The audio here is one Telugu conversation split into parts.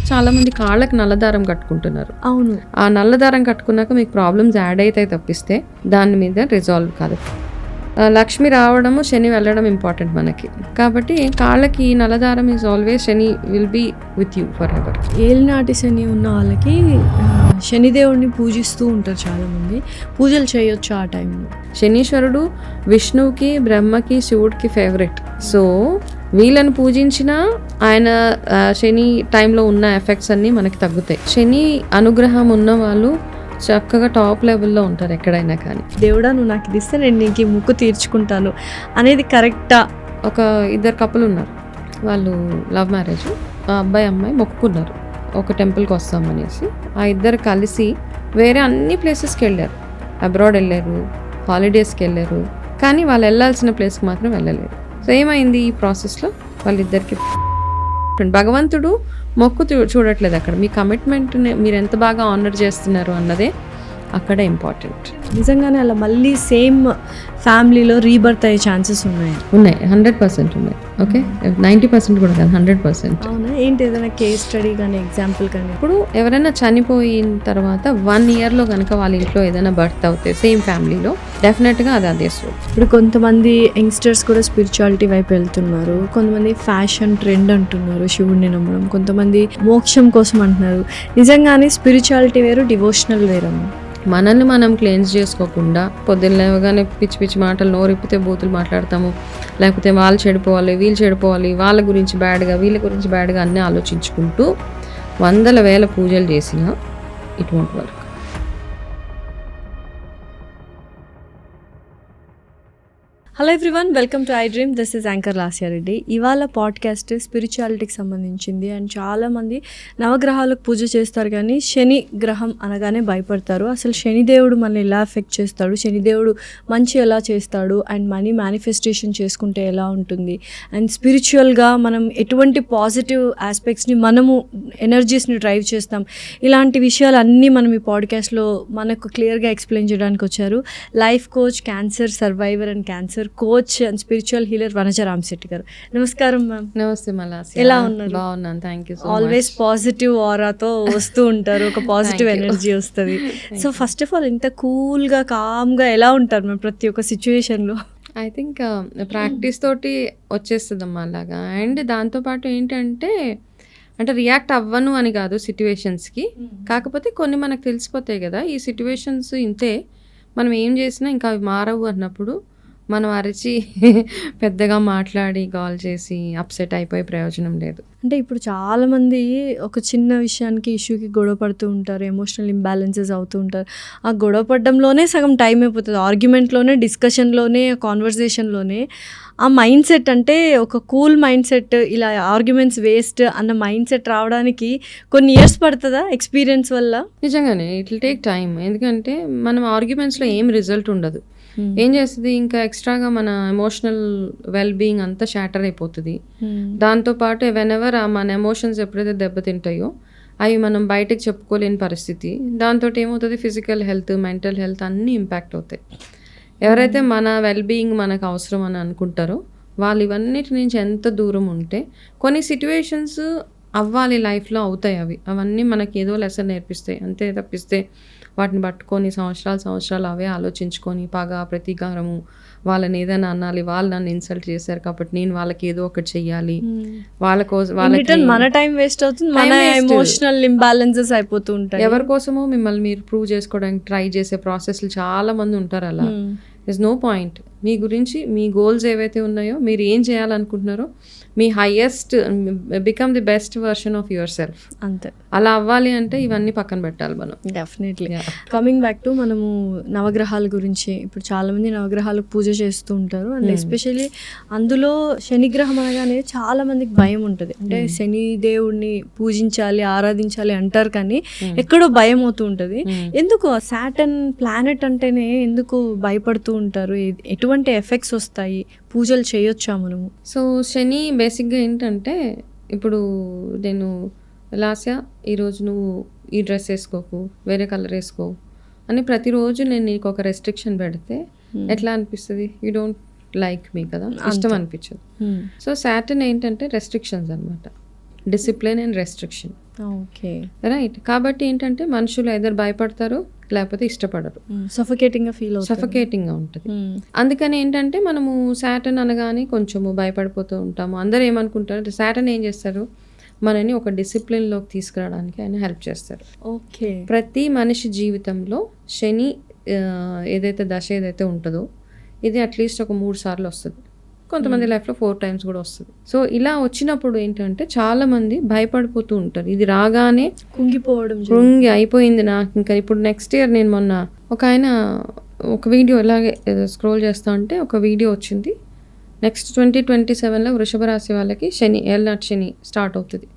చాలా మంది కాళ్ళకి నల్లదారం కట్టుకుంటున్నారు. అవును, ఆ నల్లదారం కట్టుకున్నాక మీకు ప్రాబ్లమ్స్ యాడ్ అయితే తప్పిస్తే దాని మీద రిజాల్వ్ కాదు. లక్ష్మి రావడము, శని వెళ్ళడం ఇంపార్టెంట్ మనకి. కాబట్టి కాళ్ళకి నల్లదారం is always Shani will be with you forever. ఏలినాటి శని ఉన్న వాళ్ళకి శనిదేవుడిని పూజిస్తూ ఉంటారు చాలామంది. పూజలు చేయొచ్చు ఆ టైంలో. శనీశ్వరుడు విష్ణువుకి, బ్రహ్మకి, శివుడికి ఫేవరెట్. సో వీళ్ళని పూజించినా ఆయన శని టైంలో ఉన్న ఎఫెక్ట్స్ అన్నీ మనకి తగ్గుతాయి. శని అనుగ్రహం ఉన్న వాళ్ళు చక్కగా టాప్ లెవెల్లో ఉంటారు ఎక్కడైనా. కానీ దేవుడా నువ్వు నాకు ఇది ఇస్తే నేను నీకు ముక్కు తీర్చుకుంటాను అనేది కరెక్టా? ఒక ఇద్దరు కపుల్ ఉన్నారు, వాళ్ళు లవ్ మ్యారేజ్. ఆ అబ్బాయి అమ్మాయి మొక్కుకున్నారు ఒక టెంపుల్కి వస్తామనేసి. ఆ ఇద్దరు కలిసి వేరే అన్ని ప్లేసెస్కి వెళ్ళారు. అబ్రాడ్ వెళ్ళారు, హాలిడేస్కి వెళ్ళారు, కానీ వాళ్ళు వెళ్ళాల్సిన ప్లేస్కి మాత్రం వెళ్ళలేరు. సో ఏమైంది ఈ ప్రాసెస్లో? వాళ్ళిద్దరికి భగవంతుడు మొక్కు చూడట్లేదు అక్కడ. మీ కమిట్మెంట్ని మీరు ఎంత బాగా ఆనర్ చేస్తున్నారు అన్నదే అక్కడ ఇంపార్టెంట్. నిజంగానే అలా మళ్ళీ సేమ్ ఫ్యామిలీలో రీబర్త్ అయ్యే ఛాన్సెస్ ఉన్నాయి. 100% ఉన్నాయి. ఓకే, 90% కూడా కాదు, 100%. అవునా? ఏంటి ఏదైనా కేస్ స్టడీ కానీ ఎగ్జాంపుల్ కానీ? ఇప్పుడు ఎవరైనా చనిపోయిన తర్వాత 1 yearలో కనుక వాళ్ళ ఇంట్లో ఏదైనా బర్త్ అవుతే సేమ్ ఫ్యామిలీలో డెఫినెట్గా అది అదే స్టోరీ. ఇప్పుడు కొంతమంది యంగ్స్టర్స్ కూడా స్పిరిచువాలిటీ వైపు వెళ్తున్నారు. కొంతమంది ఫ్యాషన్ ట్రెండ్ అంటున్నారు, శివుడిని నమ్మడం. కొంతమంది మోక్షం కోసం అంటున్నారు. నిజంగానే స్పిరిచువాలిటీ వేరు, డివోషనల్ వేరమ్మా. మనల్ని మనం క్లెన్స్ చేసుకోకుండా పొద్దున్న లేవగానే పిచ్చి పిచ్చి మాటలు నోరిప్పితే బూతులు మాట్లాడతాము. లేకపోతే వాళ్ళు చెడిపోవాలి, వీళ్ళు చెడిపోవాలి, వాళ్ళ గురించి బ్యాడ్గా, వీళ్ళ గురించి బ్యాడ్గా అన్నీ ఆలోచించుకుంటూ 100,000 పూజలు చేసినా it won't work. Hello everyone, welcome to I dream. This is anchor Lasya Reddy. ఇవాళ పాడ్కాస్ట్ స్పిరిచువాలిటీకి సంబంధించింది. అండ్ చాలామంది నవగ్రహాలకు పూజ చేస్తారు, కానీ శని గ్రహం అనగానే భయపడతారు. అసలు శనిదేవుడు మనల్ని ఎలా ఎఫెక్ట్ చేస్తాడు, శనిదేవుడు మంచి ఎలా చేస్తాడు, అండ్ మనీ మేనిఫెస్టేషన్ చేసుకుంటే ఎలా ఉంటుంది, అండ్ స్పిరిచువల్గా మనం ఎటువంటి పాజిటివ్ ఆస్పెక్ట్స్ని, మనము ఎనర్జీస్ని డ్రైవ్ చేస్తాం, ఇలాంటి విషయాలు అన్నీ మనం ఈ పాడ్కాస్ట్లో మనకు క్లియర్గా ఎక్స్ప్లెయిన్ చేయడానికి వచ్చారు life coach, cancer survivor and cancer coach and spiritual healer Vanaja Ramashetti గారు. నమస్కారం మ్యామ్. నమస్తే మలాసి. ఎలా ఉన్నారు? బాగున్నాను, thank you so much. Always positive ఆరాతో వస్తూ ఉంటారు, ఒక పాజిటివ్ ఎనర్జీ వస్తుంది. సో ఫస్ట్ ఆఫ్ ఆల్ ఇంత కూల్గా, కామ్గా ఎలా ఉంటారు మ్యామ్ ప్రతి ఒక్క సిచ్యువేషన్లో? ఐ థింక్ ప్రాక్టీస్ తోటి వచ్చేస్తుందమ్మా అలాగా. అండ్ దాంతోపాటు ఏంటంటే రియాక్ట్ అవ్వను అని కాదు సిట్యువేషన్స్కి, కాకపోతే కొన్ని మనకు తెలిసిపోతాయి కదా, ఈ సిట్యువేషన్స్ ఇంతే, మనం ఏం చేసినా ఇంకా అవి మారవు అన్నప్పుడు మనం అరిచి పెద్దగా మాట్లాడి కాల్ చేసి అప్సెట్ అయిపోయే ప్రయోజనం లేదు. అంటే ఇప్పుడు చాలామంది ఒక చిన్న విషయానికి, ఇష్యూకి గొడవ పడుతూ ఉంటారు, ఎమోషనల్ ఇంబ్యాలెన్సెస్ అవుతూ ఉంటారు. ఆ గొడవ పడడంలోనే సగం టైం అయిపోతుంది, ఆర్గ్యుమెంట్లోనే, డిస్కషన్లోనే, కాన్వర్జేషన్లోనే. ఆ మైండ్ సెట్ అంటే ఒక కూల్ మైండ్ సెట్, ఇలా ఆర్గ్యుమెంట్స్ వేస్ట్ అన్న మైండ్ సెట్ రావడానికి కొన్ని ఇయర్స్ పడుతుందా ఎక్స్పీరియన్స్ వల్ల? నిజంగానే ఇట్ విల్ టేక్ టైం. ఎందుకంటే మనం ఆర్గ్యుమెంట్స్లో ఏం రిజల్ట్ ఉండదు. ఏం చేస్తుంది, ఇంకా ఎక్స్ట్రాగా మన ఎమోషనల్ వెల్ బీయింగ్ అంతా షాటర్ అయిపోతుంది. దాంతోపాటు వెనెవర్ మన ఎమోషన్స్ ఎప్పుడైతే దెబ్బతింటాయో అవి మనం బయటకు చెప్పుకోలేని పరిస్థితి. దాంతో ఏమవుతుంది, ఫిజికల్ హెల్త్, మెంటల్ హెల్త్ అన్నీ ఇంపాక్ట్ అవుతాయి. ఎవరైతే మన వెల్ బీయింగ్ మనకు అవసరం అని అనుకుంటారో వాళ్ళు ఇవన్నిటి నుంచి ఎంత దూరం ఉంటే, కొన్ని సిట్యువేషన్స్ అవ్వాలి లైఫ్లో, అవుతాయి. అవన్నీ మనకి ఏదో లెసన్ నేర్పిస్తాయి అంతే తప్పిస్తే వాటిని పట్టుకొని సంవత్సరాలు అవే ఆలోచించుకొని పగ, ప్రతీకారము, వాళ్ళని ఏదైనా అనాలి, వాళ్ళు నన్ను ఇన్సల్ట్ చేశారు కాబట్టి నేను వాళ్ళకి ఏదో ఒకటి చెయ్యాలి, వాళ్ళ కోసం మన టైం వేస్ట్ అవుతుంది, మన ఎమోషనల్ ఇంబ్యాలెన్సెస్ అయిపోతూ ఉంటాయి. ఎవరి కోసమో మిమ్మల్ని మీరు ప్రూవ్ చేసుకోవడానికి ట్రై చేసే ప్రాసెస్లు చాలా మంది ఉంటారు. అలా ఇస్ నో పాయింట్. మీ గురించి, మీ గోల్స్ ఏవైతే ఉన్నాయో, మీరు ఏం చేయాలనుకుంటున్నారో, మీ highest, become the best version of yourself, అంతే. అలా అవ్వాలి అంటే ఇవన్నీ పక్కన పెట్టాలి మనం. డెఫినెట్లీ. కమింగ్ బ్యాక్ టు మనము నవగ్రహాల గురించి, ఇప్పుడు చాలామంది నవగ్రహాలకు పూజ చేస్తూ ఉంటారు. అండ్ ఎస్పెషల్లీ అందులో శనిగ్రహం అనగానే చాలా మందికి భయం ఉంటుంది. అంటే శని దేవుడిని పూజించాలి, ఆరాధించాలి అంటారు, కానీ ఎక్కడో భయం అవుతూ ఉంటుంది. ఎందుకు సాటర్న్ ప్లానెట్ అంటేనే ఎందుకు భయపడుతూ ఉంటారు? ఎటువంటి ఎఫెక్ట్స్ వస్తాయి? పూజలు చేయొచ్చా మనము? సో శని బేసిక్గా ఏంటంటే, ఇప్పుడు నేను లాస్యా ఈరోజు నువ్వు ఈ డ్రెస్ వేసుకోకు, వేరే కలర్ వేసుకో అని ప్రతిరోజు నేను నీకు ఒక రెస్ట్రిక్షన్ పెడితే ఎట్లా అనిపిస్తుంది? యూ డోంట్ లైక్ మీ కదా, ఇష్టం అనిపించదు. సో సాటర్న్ ఏంటంటే రెస్ట్రిక్షన్స్ అనమాట. Discipline and restriction. Okay. Right. కాబట్టి ఏంటంటే మనుషులు ఎదరు భయపడతారు లేకపోతే ఇష్టపడరు, సఫకేటింగ్గా ఫీల్ అవుతుంది, సఫకేటింగ్గా ఉంటుంది. అందుకని ఏంటంటే మనము సాటర్న్ అనగానే కొంచెము భయపడిపోతూ ఉంటాము. అందరూ ఏమనుకుంటారు, సాటర్న్ ఏం చేస్తారు, మనని ఒక డిసిప్లిన్లోకి తీసుకురావడానికి ఆయన హెల్ప్ చేస్తారు. ఓకే. ప్రతి మనిషి జీవితంలో శని ఏదైతే దశ ఏదైతే ఉంటుందో ఇది అట్లీస్ట్ ఒక 3 సార్లు వస్తుంది, కొంతమంది లైఫ్లో 4 టైమ్స్ కూడా వస్తుంది. సో ఇలా వచ్చినప్పుడు ఏంటంటే చాలా మంది భయపడిపోతూ ఉంటారు. ఇది రాగానే కృంగి అయిపోయింది నాకు ఇంకా ఇప్పుడు నెక్స్ట్ ఇయర్. నేను మొన్న ఒక ఆయన ఒక వీడియో ఇలాగే స్క్రోల్ చేస్తా ఉంటే ఒక వీడియో వచ్చింది, నెక్స్ట్ 2027లో వృషభ రాశి వాళ్ళకి శని ఏళ్ళనాటి శని స్టార్ట్ అవుతుంది.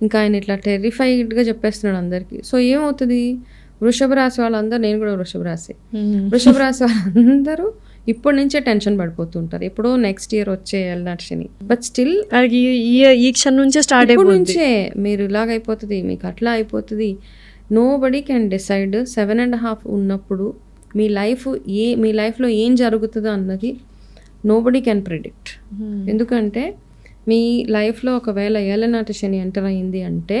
ఇంకా ఆయన ఇట్లా టెరిఫైడ్గా చెప్పేస్తున్నాడు అందరికీ. సో ఏమవుతుంది, వృషభ రాశి వాళ్ళందరూ, నేను కూడా వృషభ రాశి వాళ్ళందరూ ఇప్పటి నుంచే టెన్షన్ పడిపోతుంటారు, ఎప్పుడో నెక్స్ట్ ఇయర్ వచ్చే ఏళ్ళనాటి శని. బట్ స్టిల్ ఈ క్షణం నుంచే స్టార్ట్ నుంచే మీరు ఇలాగ అయిపోతుంది, మీకు అట్లా అయిపోతుంది. నో బడీ కెన్ డిసైడ్ 7.5 ఉన్నప్పుడు మీ లైఫ్లో ఏం జరుగుతుందో అన్నది నోబడీ కెన్ ప్రిడిక్ట్. ఎందుకంటే మీ లైఫ్లో ఒకవేళ ఏళ్ళనాటి శని ఎంటర్ అయింది అంటే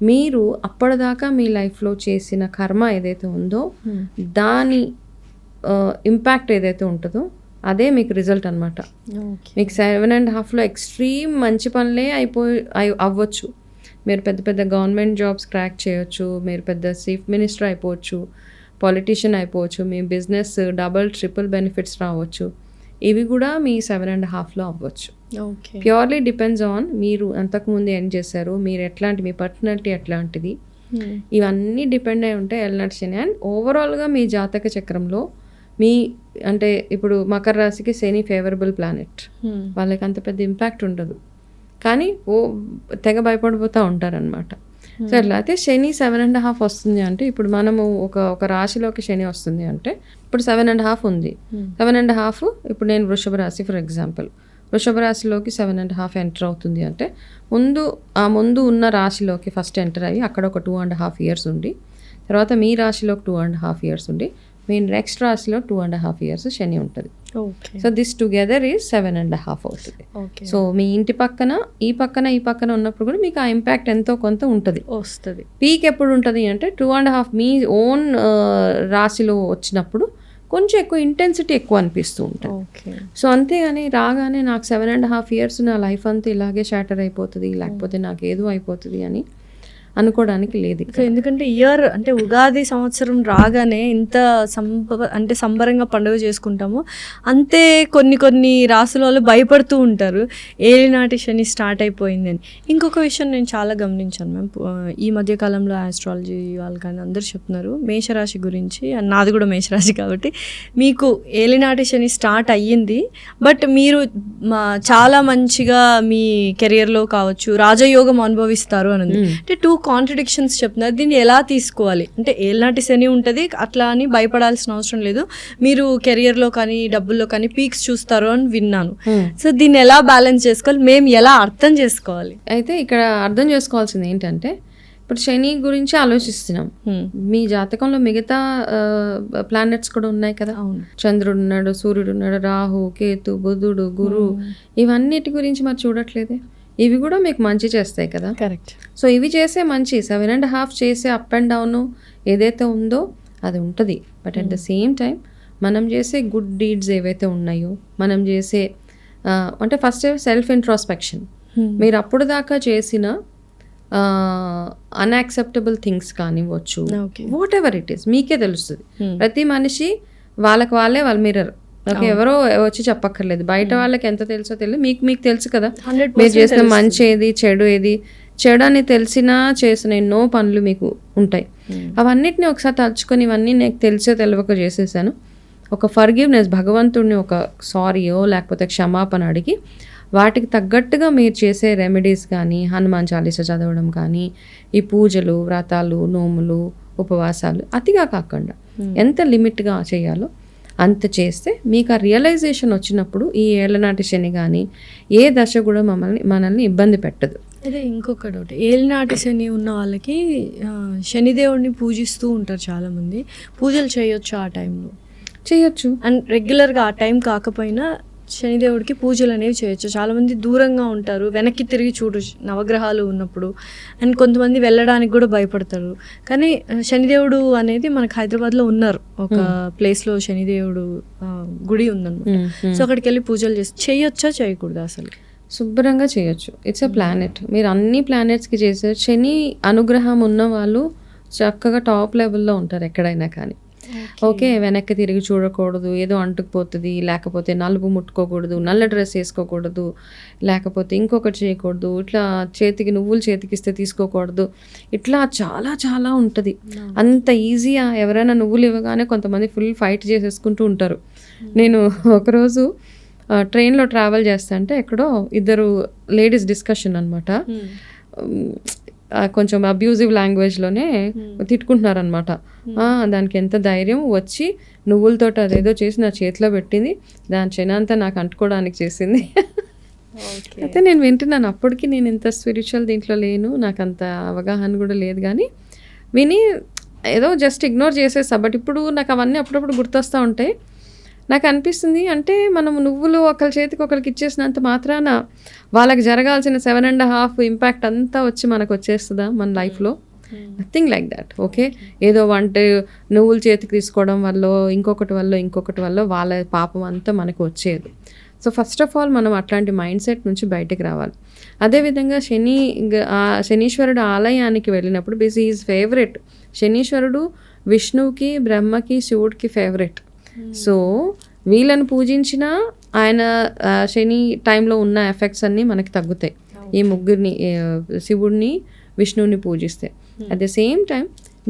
మీరు అప్పటిదాకా మీ లైఫ్లో చేసిన కర్మ ఏదైతే ఉందో దాని ఇంపాక్ట్ ఏదైతే ఉంటుందో అదే మీకు రిజల్ట్ అనమాట. మీకు 7.5లో ఎక్స్ట్రీమ్ మంచి పనులే అవ్వచ్చు. మీరు పెద్ద పెద్ద గవర్నమెంట్ జాబ్స్ క్రాక్ చేయొచ్చు, మీరు పెద్ద చీఫ్ మినిస్టర్ అయిపోవచ్చు, పాలిటీషియన్ అయిపోవచ్చు, మీ బిజినెస్ డబుల్ ట్రిపుల్ బెనిఫిట్స్ రావచ్చు. ఇవి కూడా మీ 7.5లో అవ్వచ్చు. ప్యూర్లీ డిపెండ్స్ ఆన్ మీరు అంతకుముందు ఏం చేశారు, మీరు ఎట్లాంటి, మీ పర్సనాలిటీ ఎట్లాంటిది, ఇవన్నీ డిపెండ్ అయి ఉంటాయి ఏళ్ళనాటి శని. అండ్ ఓవరాల్గా మీ జాతక చక్రంలో మీ అంటే ఇప్పుడు మకర రాశికి శని ఫేవరబుల్ ప్లానెట్, వాళ్ళకి అంత పెద్ద ఇంపాక్ట్ ఉండదు కానీ తెగ భయపడిపోతూ ఉంటారనమాట. సో అట్లా అయితే శని 7.5 వస్తుంది అంటే ఇప్పుడు మనము ఒక రాశిలోకి శని వస్తుంది అంటే ఇప్పుడు 7.5 ఉంది. 7.5 ఇప్పుడు నేను వృషభ రాశి ఫర్ ఎగ్జాంపుల్, వృషభ రాశిలోకి 7.5 ఎంటర్ అవుతుంది అంటే ముందు ఉన్న రాశిలోకి ఫస్ట్ ఎంటర్ అయ్యి అక్కడ ఒక 2.5 ఇయర్స్ ఉండి, తర్వాత మీ రాశిలోకి 2.5 ఇయర్స్ ఉండి, మీ నెక్స్ట్ రాశిలో 2.5 ఇయర్స్ శని ఉంటుంది. సో దిస్ టుగెదర్ ఈజ్ 7.5 అవుతుంది. సో మీ ఇంటి పక్కన ఈ పక్కన ఉన్నప్పుడు కూడా మీకు ఆ ఇంపాక్ట్ ఎంతో కొంత ఉంటుంది, వస్తుంది. పీక్ ఎప్పుడు ఉంటుంది అంటే 2.5 మీ ఓన్ రాశిలో వచ్చినప్పుడు కొంచెం ఎక్కువ ఇంటెన్సిటీ ఎక్కువ అనిపిస్తూ ఉంటుంది. సో అంతేగాని రాగానే నాకు 7.5 ఇయర్స్ నా లైఫ్ అంతా ఇలాగే షాటర్ అయిపోతుంది లేకపోతే నాకు ఏదో అయిపోతుంది అని అనుకోవడానికి లేదు. సో ఎందుకంటే ఇయర్ అంటే ఉగాది సంవత్సరం రాగానే ఇంత సంబరంగా పండుగ చేసుకుంటాము, అంతే కొన్ని రాసుల వాళ్ళు భయపడుతూ ఉంటారు ఏలినాటి శని స్టార్ట్ అయిపోయిందని. ఇంకొక విషయం నేను చాలా గమనించాను మ్యామ్, ఈ మధ్యకాలంలో ఆస్ట్రాలజీ వాళ్ళు కానీ అందరూ చెప్తున్నారు మేషరాశి గురించి, నాది కూడా మేషరాశి కాబట్టి మీకు ఏలినాటి శని స్టార్ట్ అయ్యింది, బట్ మీరు చాలా మంచిగా మీ కెరియర్లో కావచ్చు రాజయోగం అనుభవిస్తారు అని ఉంది. అంటే 2 కాంట్రడిక్షన్స్ చెప్తున్నారు, దీన్ని ఎలా తీసుకోవాలి? అంటే ఏళ్ళనాటి శని ఉంటుంది అట్లా అని భయపడాల్సిన అవసరం లేదు, మీరు కెరియర్లో కానీ డబ్బుల్లో కానీ పీక్స్ చూస్తారు అని విన్నాను. సో దీన్ని ఎలా బ్యాలెన్స్ చేసుకోవాలి, మేము ఎలా అర్థం చేసుకోవాలి? అయితే ఇక్కడ అర్థం చేసుకోవాల్సింది ఏంటంటే ఇప్పుడు శని గురించి ఆలోచిస్తున్నాం, మీ జాతకంలో మిగతా ప్లానెట్స్ కూడా ఉన్నాయి కదా, చంద్రుడు ఉన్నాడు, సూర్యుడు ఉన్నాడు, రాహు, కేతు, బుధుడు, గురు, ఇవన్నిటి గురించి మరి చూడట్లేదే. ఇవి కూడా మీకు మంచి చేస్తాయి కదా. కరెక్ట్. సో ఇవి చేసే మంచి 7.5 చేసే అప్ అండ్ డౌన్ ఏదైతే ఉందో అది ఉంటుంది. But at the same time మనం చేసే గుడ్ డీడ్స్ ఏవైతే ఉన్నాయో, మనం చేసే అంటే ఫస్ట్ సెల్ఫ్ ఇంట్రోస్పెక్షన్, మీరు అప్పుడు దాకా చేసిన అన్యాక్సెప్టబుల్ థింగ్స్ కానివ్వచ్చు, వాట్ ఎవర్ ఇట్ ఈస్ మీకే తెలుస్తుంది. ప్రతి మనిషి వాళ్ళ మిర్రర్. ఓకే, ఎవరో వచ్చి చెప్పక్కర్లేదు, బయట వాళ్ళకి ఎంత తెలుసో తెలియదు, మీకు తెలుసు కదా మీరు చేసిన మంచి ఏది చెడు ఏది. చెడు అని తెలిసినా చేసిన ఎన్నో పనులు మీకు ఉంటాయి, అవన్నిటిని ఒకసారి తలుచుకొని ఇవన్నీ నాకు తెలిసో తెలియక చేసేసాను, ఒక ఫర్గివ్నెస్, భగవంతుడిని ఒక సారీయో లేకపోతే క్షమాపణ అడిగి వాటికి తగ్గట్టుగా మీరు చేసే రెమెడీస్ కానీ, హనుమాన్ చాలీసా చదవడం కానీ, ఈ పూజలు, వ్రతాలు, నోములు, ఉపవాసాలు అతిగా కాకుండా ఎంత లిమిట్గా చేయాలో అంత చేస్తే మీకు ఆ రియలైజేషన్ వచ్చినప్పుడు ఈ ఏళ్ళనాటి శని కానీ ఏ దశ కూడా మనల్ని ఇబ్బంది పెట్టదు. అదే ఇంకొక డౌట్, ఏలినాటి శని ఉన్న వాళ్ళకి శనిదేవుడిని పూజిస్తూ ఉంటారు చాలామంది, పూజలు చేయొచ్చు ఆ టైంలో? చేయొచ్చు. అండ్ రెగ్యులర్గా ఆ టైం కాకపోయినా శనిదేవుడికి పూజలు అనేవి చేయొచ్చు. చాలామంది దూరంగా ఉంటారు, వెనక్కి తిరిగి చూడు నవగ్రహాలు ఉన్నప్పుడు. అండ్ కొంతమంది వెళ్ళడానికి కూడా భయపడతారు. కానీ శనిదేవుడు అనేది మనకు హైదరాబాద్లో ఉన్నారు, ఒక ప్లేస్లో శనిదేవుడు గుడి ఉందన్నమాట. సో అక్కడికి వెళ్ళి పూజలు చేయొచ్చా చేయకూడదు? అసలు శుభ్రంగా చేయొచ్చు. It's a planet. మీరు అన్ని ప్లానెట్స్కి చేసే శని అనుగ్రహం ఉన్న వాళ్ళు చక్కగా టాప్ లెవెల్లో ఉంటారు ఎక్కడైనా. కానీ ఓకే, వెనక్కి తిరిగి చూడకూడదు, ఏదో అంటుకుపోతుంది, లేకపోతే నలుపు ముట్టుకోకూడదు, నల్ల డ్రెస్ వేసుకోకూడదు, లేకపోతే ఇంకొకటి చేయకూడదు, ఇట్లా చేతికి నువ్వులు చేతికిస్తే తీసుకోకూడదు, ఇట్లా చాలా చాలా ఉంటుంది. అంత ఈజీగా ఎవరైనా నువ్వులు ఇవ్వగానే కొంతమంది ఫుల్ ఫైట్ చేసేసుకుంటూ ఉంటారు. నేను ఒకరోజు ట్రైన్లో ట్రావెల్ చేస్తా అంటే ఎక్కడో ఇద్దరు లేడీస్ డిస్కషన్ అనమాట. కొంచెం అబ్యూజివ్ లాంగ్వేజ్లోనే తిట్టుకుంటున్నారనమాట. దానికి ఎంత ధైర్యం వచ్చి నువ్వులతో అదేదో చేసి నా చేతిలో పెట్టింది, దాని చెనంతా నాకు అంటుకోవడానికి చేసింది. అయితే నేను వింటున్నాను. అప్పటికి నేను ఇంత స్పిరిచువల్ దీంట్లో లేను, నాకు అంత అవగాహన కూడా లేదు. కానీ విని ఏదో జస్ట్ ఇగ్నోర్ చేసేసా. బట్ ఇప్పుడు నాకు అవన్నీ అప్పుడప్పుడు గుర్తొస్తూ ఉంటాయి. నాకు అనిపిస్తుంది, అంటే మనం నువ్వులు ఒకరి చేతికి ఒకరికి ఇచ్చేసినంత మాత్రాన వాళ్ళకి జరగాల్సిన 7.5 ఇంపాక్ట్ అంతా వచ్చి మనకు వచ్చేస్తుందా మన లైఫ్లో? Nothing like that. ఓకే, ఏదో నువ్వులు చేతికి తీసుకోవడం వల్ల ఇంకొకటి వల్ల వాళ్ళ పాపం అంతా మనకు వచ్చేది. సో ఫస్ట్ ఆఫ్ ఆల్ మనం అట్లాంటి మైండ్ సెట్ నుంచి బయటకు రావాలి. అదేవిధంగా శనీశ్వరుడు ఆలయానికి వెళ్ళినప్పుడు ఈజ్ ఫేవరెట్. శనీశ్వరుడు విష్ణువుకి, బ్రహ్మకి, శివుడికి ఫేవరెట్. సో వీళ్ళని పూజించిన ఆయన శని టైంలో ఉన్న ఎఫెక్ట్స్ అన్నీ మనకి తగ్గుతాయి, ఈ ముగ్గురిని, శివుడిని, విష్ణువుని పూజిస్తే. అట్ ద సేమ్ టైం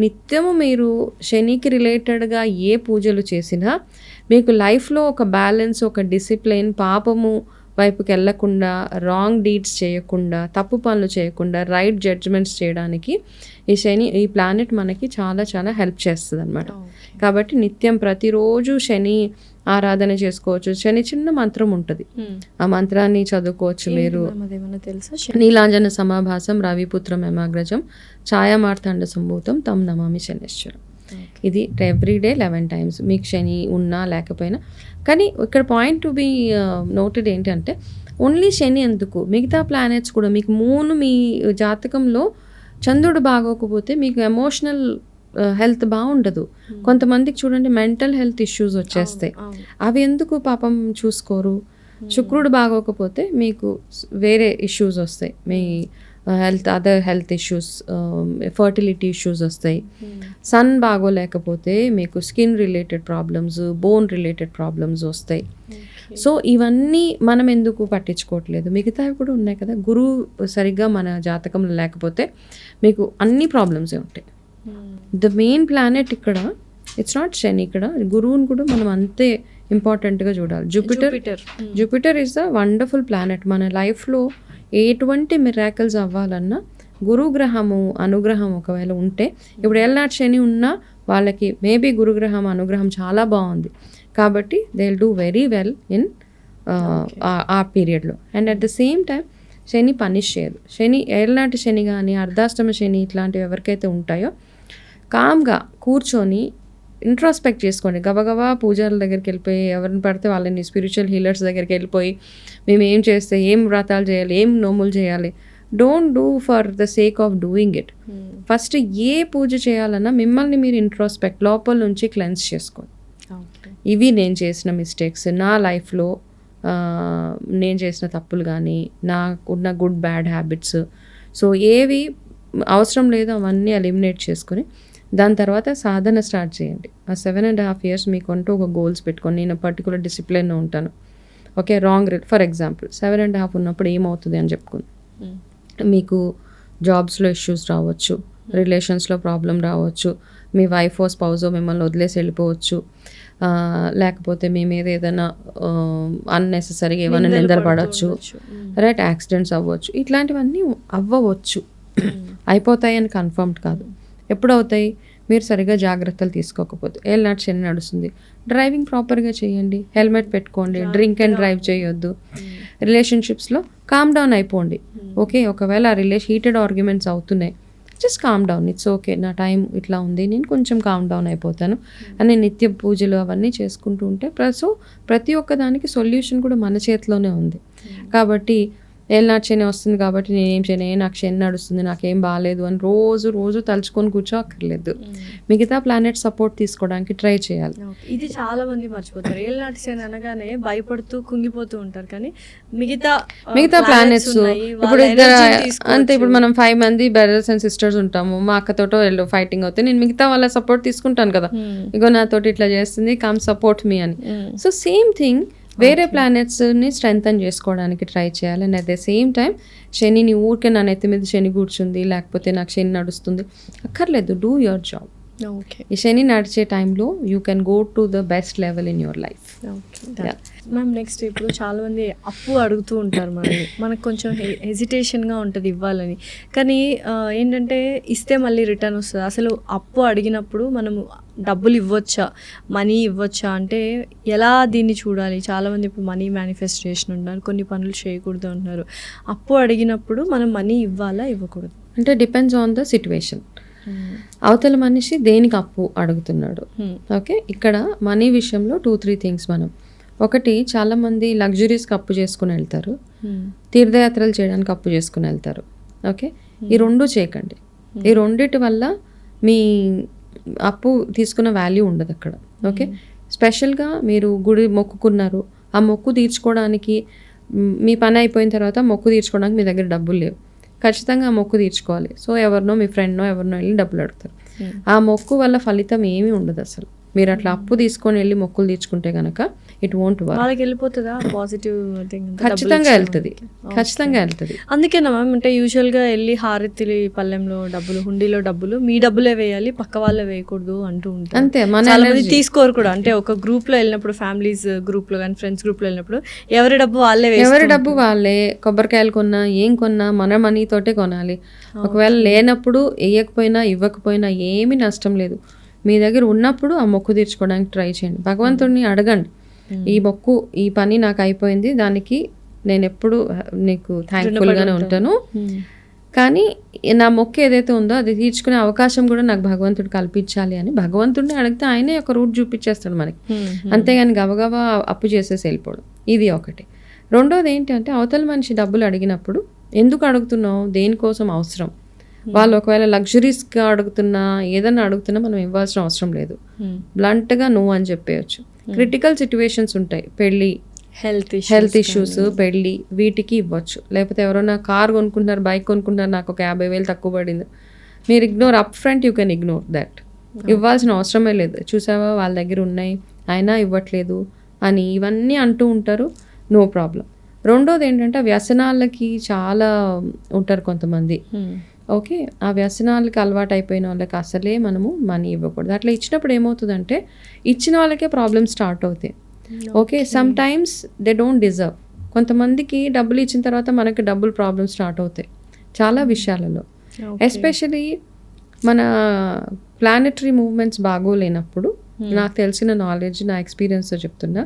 నిత్యము మీరు శనికి రిలేటెడ్గా ఏ పూజలు చేసినా మీకు లైఫ్లో ఒక బ్యాలెన్స్, ఒక డిసిప్లిన్, పాపము వైపుకి వెళ్ళకుండా, రాంగ్ డీడ్స్ చేయకుండా, తప్పు పనులు చేయకుండా, రైట్ జడ్జ్మెంట్స్ చేయడానికి ఈ ప్లానెట్ మనకి చాలా చాలా హెల్ప్ చేస్తుంది అనమాట. కాబట్టి నిత్యం ప్రతిరోజు శని ఆరాధన చేసుకోవచ్చు. శని చిన్న మంత్రం ఉంటుంది, ఆ మంత్రాన్ని చదువుకోవచ్చు మీరు. నీలాంజన సమాభాసం రవిపుత్రం యమాగ్రజం ఛాయామార్తాండ సంభూతం తం నమామి శనేశ్వరం. ఇది ఎవ్రీడే 11 times, మీకు శని ఉన్నా లేకపోయినా. కానీ ఇక్కడ పాయింట్ టు బి నోటెడ్ ఏంటంటే, ఓన్లీ శని ఎందుకు, మిగతా ప్లానెట్స్ కూడా. మీకు మూన్ మీ జాతకంలో చంద్రుడు బాగోకపోతే మీకు ఎమోషనల్ హెల్త్ బాగుండదు. కొంతమందికి చూడండి మెంటల్ హెల్త్ ఇష్యూస్ వచ్చేస్తాయి. అవి ఎందుకు పాపం చూసుకోరు? శుక్రుడు బాగోకపోతే మీకు వేరే ఇష్యూస్ వస్తాయి, మీ other health issues, fertility issues వస్తాయి. సన్ బాగోలేకపోతే మీకు skin related problems, bone related problems వస్తాయి. సో ఇవన్నీ మనం ఎందుకు పట్టించుకోవట్లేదు? మిగతావి కూడా ఉన్నాయి కదా. గురువు సరిగ్గా మన జాతకంలో లేకపోతే మీకు అన్ని ప్రాబ్లమ్సే ఉంటాయి. ద మెయిన్ ప్లానెట్ ఇక్కడ ఇట్స్ నాట్ శని, ఇక్కడ గురువుని కూడా మనం అంతే ఇంపార్టెంట్గా చూడాలి. Jupiter is the wonderful planet. మన లైఫ్లో ఎటువంటి మిరాకిల్స్ అవ్వాలన్నా గురుగ్రహము అనుగ్రహం ఒకవేళ ఉంటే, ఇప్పుడు ఎల్నాటి శని ఉన్నా వాళ్ళకి మేబీ గురుగ్రహం అనుగ్రహం చాలా బాగుంది కాబట్టి they will do very well in ఆ పీరియడ్లో. And at the same time Shani punish చేయదు. శని ఏళ్ళనాటి శని కానీ అర్ధాష్టమ శని ఇట్లాంటివి ఎవరికైతే ఉంటాయో కామ్గా కూర్చొని ఇంట్రాస్పెక్ట్ చేసుకోండి. గబగబా పూజారుల దగ్గరికి వెళ్ళిపోయి ఎవరిని పడితే వాళ్ళని స్పిరిచువల్ హీలర్స్ దగ్గరికి వెళ్ళిపోయి మేము ఏం చేస్తే, ఏం వ్రతాలు చేయాలి, ఏం నోములు చేయాలి, don't do for the sake of doing it. First ఏ పూజ చేయాలన్నా మిమ్మల్ని మీరు ఇంట్రాస్పెక్ట్ లోపల నుంచి క్లెన్స్ చేసుకోండి. ఇవి నేను చేసిన మిస్టేక్స్, నా లైఫ్లో నేను చేసిన తప్పులు కానీ, నాకున్న గుడ్ బ్యాడ్ హ్యాబిట్స్, సో ఏవి అవసరం లేదో అవన్నీ ఎలిమినేట్ చేసుకొని దాని తర్వాత సాధన స్టార్ట్ చేయండి. ఆ 7.5 years మీకంటూ ఒక గోల్స్ పెట్టుకొని, నేను పర్టికులర్ డిసిప్లిన్లో ఉంటాను, ఓకే, ఫర్ ఎగ్జాంపుల్ 7.5 ఉన్నప్పుడు ఏమవుతుంది అని చెప్పుకుంది. మీకు జాబ్స్లో ఇష్యూస్ రావచ్చు, రిలేషన్స్లో ప్రాబ్లం రావచ్చు, మీ వైఫ్ స్పౌజో మిమ్మల్ని వదిలేసి వెళ్ళిపోవచ్చు, లేకపోతే మీ మీద ఏదైనా అన్నెసెసరీగా ఏమైనా నిందపడవచ్చు, రైట్, యాక్సిడెంట్స్ అవ్వచ్చు, ఇట్లాంటివన్నీ అవ్వవచ్చు. అయిపోతాయని కన్ఫర్మ్డ్ కాదు. ఎప్పుడు అవుతాయి? మీరు సరిగా జాగ్రత్తలు తీసుకోకపోతే. ఏళ్ళనాటి శని నడుస్తుంది, డ్రైవింగ్ ప్రాపర్గా చేయండి, హెల్మెట్ పెట్టుకోండి, డ్రింక్ అండ్ డ్రైవ్ చేయొద్దు, రిలేషన్షిప్స్లో కామ్ డౌన్ అయిపోండి. ఓకే, ఒకవేళ హీటెడ్ ఆర్గ్యుమెంట్స్ అవుతున్నాయి, just calm down, it's okay, నా టైం ఇట్లా ఉంది, నేను కొంచెం కామ్ డౌన్ అయిపోతాను అని నిత్య పూజలు అవన్నీ చేసుకుంటూ ఉంటే ప్రతి ఒక్క దానికి సొల్యూషన్ కూడా మన చేతిలోనే ఉంది. కాబట్టి ఏళ్ళనాటి శని వస్తుంది కాబట్టి నేనేం చేయను, నాకు శని నడుస్తుంది, నాకేం బాగాలేదు అని రోజు తలుచుకొని కూర్చోక్కర్లేదు. మిగతా ప్లానెట్ సపోర్ట్ తీసుకోవడానికి ట్రై చేయాలి. ఇది చాలా మంది మర్చిపోతారు. ఏళ్ళనాటి శని అనగానే భయపడుతూ కుంగిపోతూ ఉంటారు. కానీ మిగతా ప్లానెట్స్ ఇప్పుడు అంతే. ఇప్పుడు మనం 5 మంది బ్రదర్స్ అండ్ సిస్టర్స్ ఉంటాము, మా అక్కతోటో ఫైటింగ్ అవుతాయి, నేను మిగతా వాళ్ళ సపోర్ట్ తీసుకుంటాను కదా, ఇగో నాతోటి ఇట్లా చేస్తుంది, కమ్ సపోర్ట్ మీ అని. సో సేమ్ థింగ్ వేరే ప్లానెట్స్ని స్ట్రెంగ్తన్ చేసుకోవడానికి ట్రై చేయాలి. And at the same time శనిని ఊరికే నా నెత్తి మీద శని కూర్చుంది, లేకపోతే నాకు శని నడుస్తుంది అక్కర్లేదు. Do your job. ఈ శని నడిచే టైంలో you can go to the best level in your life. Ma'am next ఇప్పుడు చాలామంది అప్పు అడుగుతూ ఉంటారు మనకు కొంచెం హెజిటేషన్గా ఉంటుంది ఇవ్వాలని. కానీ ఏంటంటే ఇస్తే మళ్ళీ రిటర్న్ వస్తుంది. అసలు అప్పు అడిగినప్పుడు మనము డబ్బులు ఇవ్వచ్చా, మనీ ఇవ్వచ్చా అంటే ఎలా దీన్ని చూడాలి? చాలామంది ఇప్పుడు మనీ మేనిఫెస్టేషన్ ఉన్నారు, కొన్ని పనులు చేయకూడదు అంటున్నారు. అప్పు అడిగినప్పుడు మనం మనీ ఇవ్వాలా ఇవ్వకూడదు అంటే డిపెండ్స్ ఆన్ ద సిచ్యువేషన్. అవతల మనిషి దేనికి అప్పు అడుగుతున్నాడు. ఓకే, ఇక్కడ మనీ విషయంలో 2-3 థింగ్స్. మనం ఒకటి, చాలామంది లగ్జరీస్కి అప్పు చేసుకుని వెళ్తారు, తీర్థయాత్రలు చేయడానికి అప్పు చేసుకుని వెళ్తారు. ఓకే, ఈ రెండు చేయకండి. ఈ రెండిటి వల్ల మీ అప్పు తీసుకున్న వాల్యూ ఉండదు అక్కడ. ఓకే, స్పెషల్గా మీరు గుడి మొక్కుకున్నారు, ఆ మొక్కు తీర్చుకోవడానికి మీ పని అయిపోయిన తర్వాత మొక్కు తీర్చుకోవడానికి మీ దగ్గర డబ్బులు లేవు, ఖచ్చితంగా ఆ మొక్కు తీర్చుకోవాలి. సో ఎవరినో మీ ఫ్రెండ్నో ఎవరినో వెళ్ళి డబ్బులు అడుగుతారు. ఆ మొక్కు వల్ల ఫలితం ఏమీ ఉండదు అసలు. మీరు అట్లా అప్పు తీసుకొని వెళ్ళి మొక్కులు తీర్చుకుంటే కనుక ఇట్ వోంట్ వర్క్. వాళ్ళకి వెళ్ళిపోతుందా పాజిటివ్? ఖచ్చితంగా వెళ్తుంది, ఖచ్చితంగా వెళ్తుంది. అందుకేనా మ్యామ్ అంటే యూజువల్గా వెళ్ళి హారతిలి పళ్ళెంలో డబ్బులు, హుండీలో డబ్బులు మీ డబ్బులే వేయాలి, పక్క వాళ్ళే వేయకూడదు అంటూ ఉంటారు. అంతే, చాలా మంది తీసుకోరు కూడా. అంటే ఒక గ్రూప్లో వెళ్ళినప్పుడు, ఫ్యామిలీస్ గ్రూప్లో కానీ ఫ్రెండ్స్ గ్రూప్లో వెళ్ళినప్పుడు ఎవరి డబ్బు వాళ్ళే, ఎవరి డబ్బు వాళ్ళే. కొబ్బరికాయలు కొన్నా ఏం కొన్నా మన మనీతోటే కొనాలి. ఒకవేళ లేనప్పుడు వేయకపోయినా ఇవ్వకపోయినా ఏమీ నష్టం లేదు. మీ దగ్గర ఉన్నప్పుడు ఆ మొక్కు తీర్చుకోవడానికి ట్రై చేయండి. భగవంతుడిని అడగండి, ఈ మొక్కు, ఈ పని నాకు అయిపోయింది, దానికి నేను ఎప్పుడు నీకు థ్యాంక్ఫుల్గానే ఉంటాను, కానీ నా మొక్కు ఏదైతే ఉందో అది తీర్చుకునే అవకాశం కూడా నాకు భగవంతుడు కల్పించాలి అని భగవంతుడిని అడిగితే ఆయనే ఒక రూట్ చూపించేస్తాడు మనకి. అంతేగాని గబగబా అప్పు చేసేసి వెళ్ళిపోవడం, ఇది ఒకటి. రెండోది ఏంటంటే అవతల మనిషి డబ్బులు అడిగినప్పుడు ఎందుకు అడుగుతున్నావు, దేనికోసం అవసరం. వాళ్ళు ఒకవేళ లగ్జరీస్గా అడుగుతున్నా, ఏదన్నా అడుగుతున్నా మనం ఇవ్వాల్సిన అవసరం లేదు. బ్లంట్గా నువ్వు అని చెప్పేయచ్చు. క్రిటికల్ సిచ్యువేషన్స్ ఉంటాయి, పెళ్ళి, హెల్త్ ఇష్యూస్, పెళ్ళి, వీటికి ఇవ్వచ్చు. లేకపోతే ఎవరైనా కార్ కొనుక్కుంటున్నారు, బైక్ కొనుక్కుంటున్నారు, నాకు ఒక 50,000 తక్కువ పడింది, మీరు ignore, up front you can ignore that. ఇవ్వాల్సిన అవసరమే లేదు. చూసావా వాళ్ళ దగ్గర ఉన్నాయి అయినా ఇవ్వట్లేదు అని ఇవన్నీ అంటూ ఉంటారు, నో ప్రాబ్లం. రెండోది ఏంటంటే వ్యసనాలకి చాలా ఉంటారు కొంతమంది. ఓకే, ఆ వ్యసనాలకి అలవాటు అయిపోయిన వాళ్ళకి అసలే మనము మనీ ఇవ్వకూడదు. అట్లా ఇచ్చినప్పుడు ఏమవుతుందంటే ఇచ్చిన వాళ్ళకే ప్రాబ్లమ్స్ స్టార్ట్ అవుతాయి. Okay, some times they don't deserve. కొంతమందికి డబ్బులు ఇచ్చిన తర్వాత మనకి డబ్బులు ప్రాబ్లమ్స్ స్టార్ట్ అవుతాయి చాలా విషయాలలో. ఎస్పెషలీ మన ప్లానెటరీ మూవ్మెంట్స్ బాగోలేనప్పుడు, నాకు తెలిసిన నాలెడ్జ్, నా ఎక్స్పీరియన్స్తో చెప్తున్నా,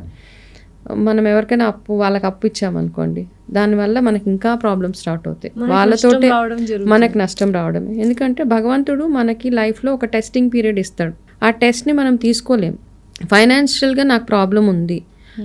మనం ఎవరికైనా వాళ్ళకి అప్పు ఇచ్చామనుకోండి, దానివల్ల మనకి ఇంకా ప్రాబ్లమ్స్ స్టార్ట్ అవుతాయి, వాళ్ళతోటే మనకు నష్టం రావడమే. ఎందుకంటే భగవంతుడు మనకి లైఫ్లో ఒక టెస్టింగ్ పీరియడ్ ఇస్తాడు. ఆ టెస్ట్ని మనం తీసుకోలేం. ఫైనాన్షియల్గా నాకు ప్రాబ్లం ఉంది,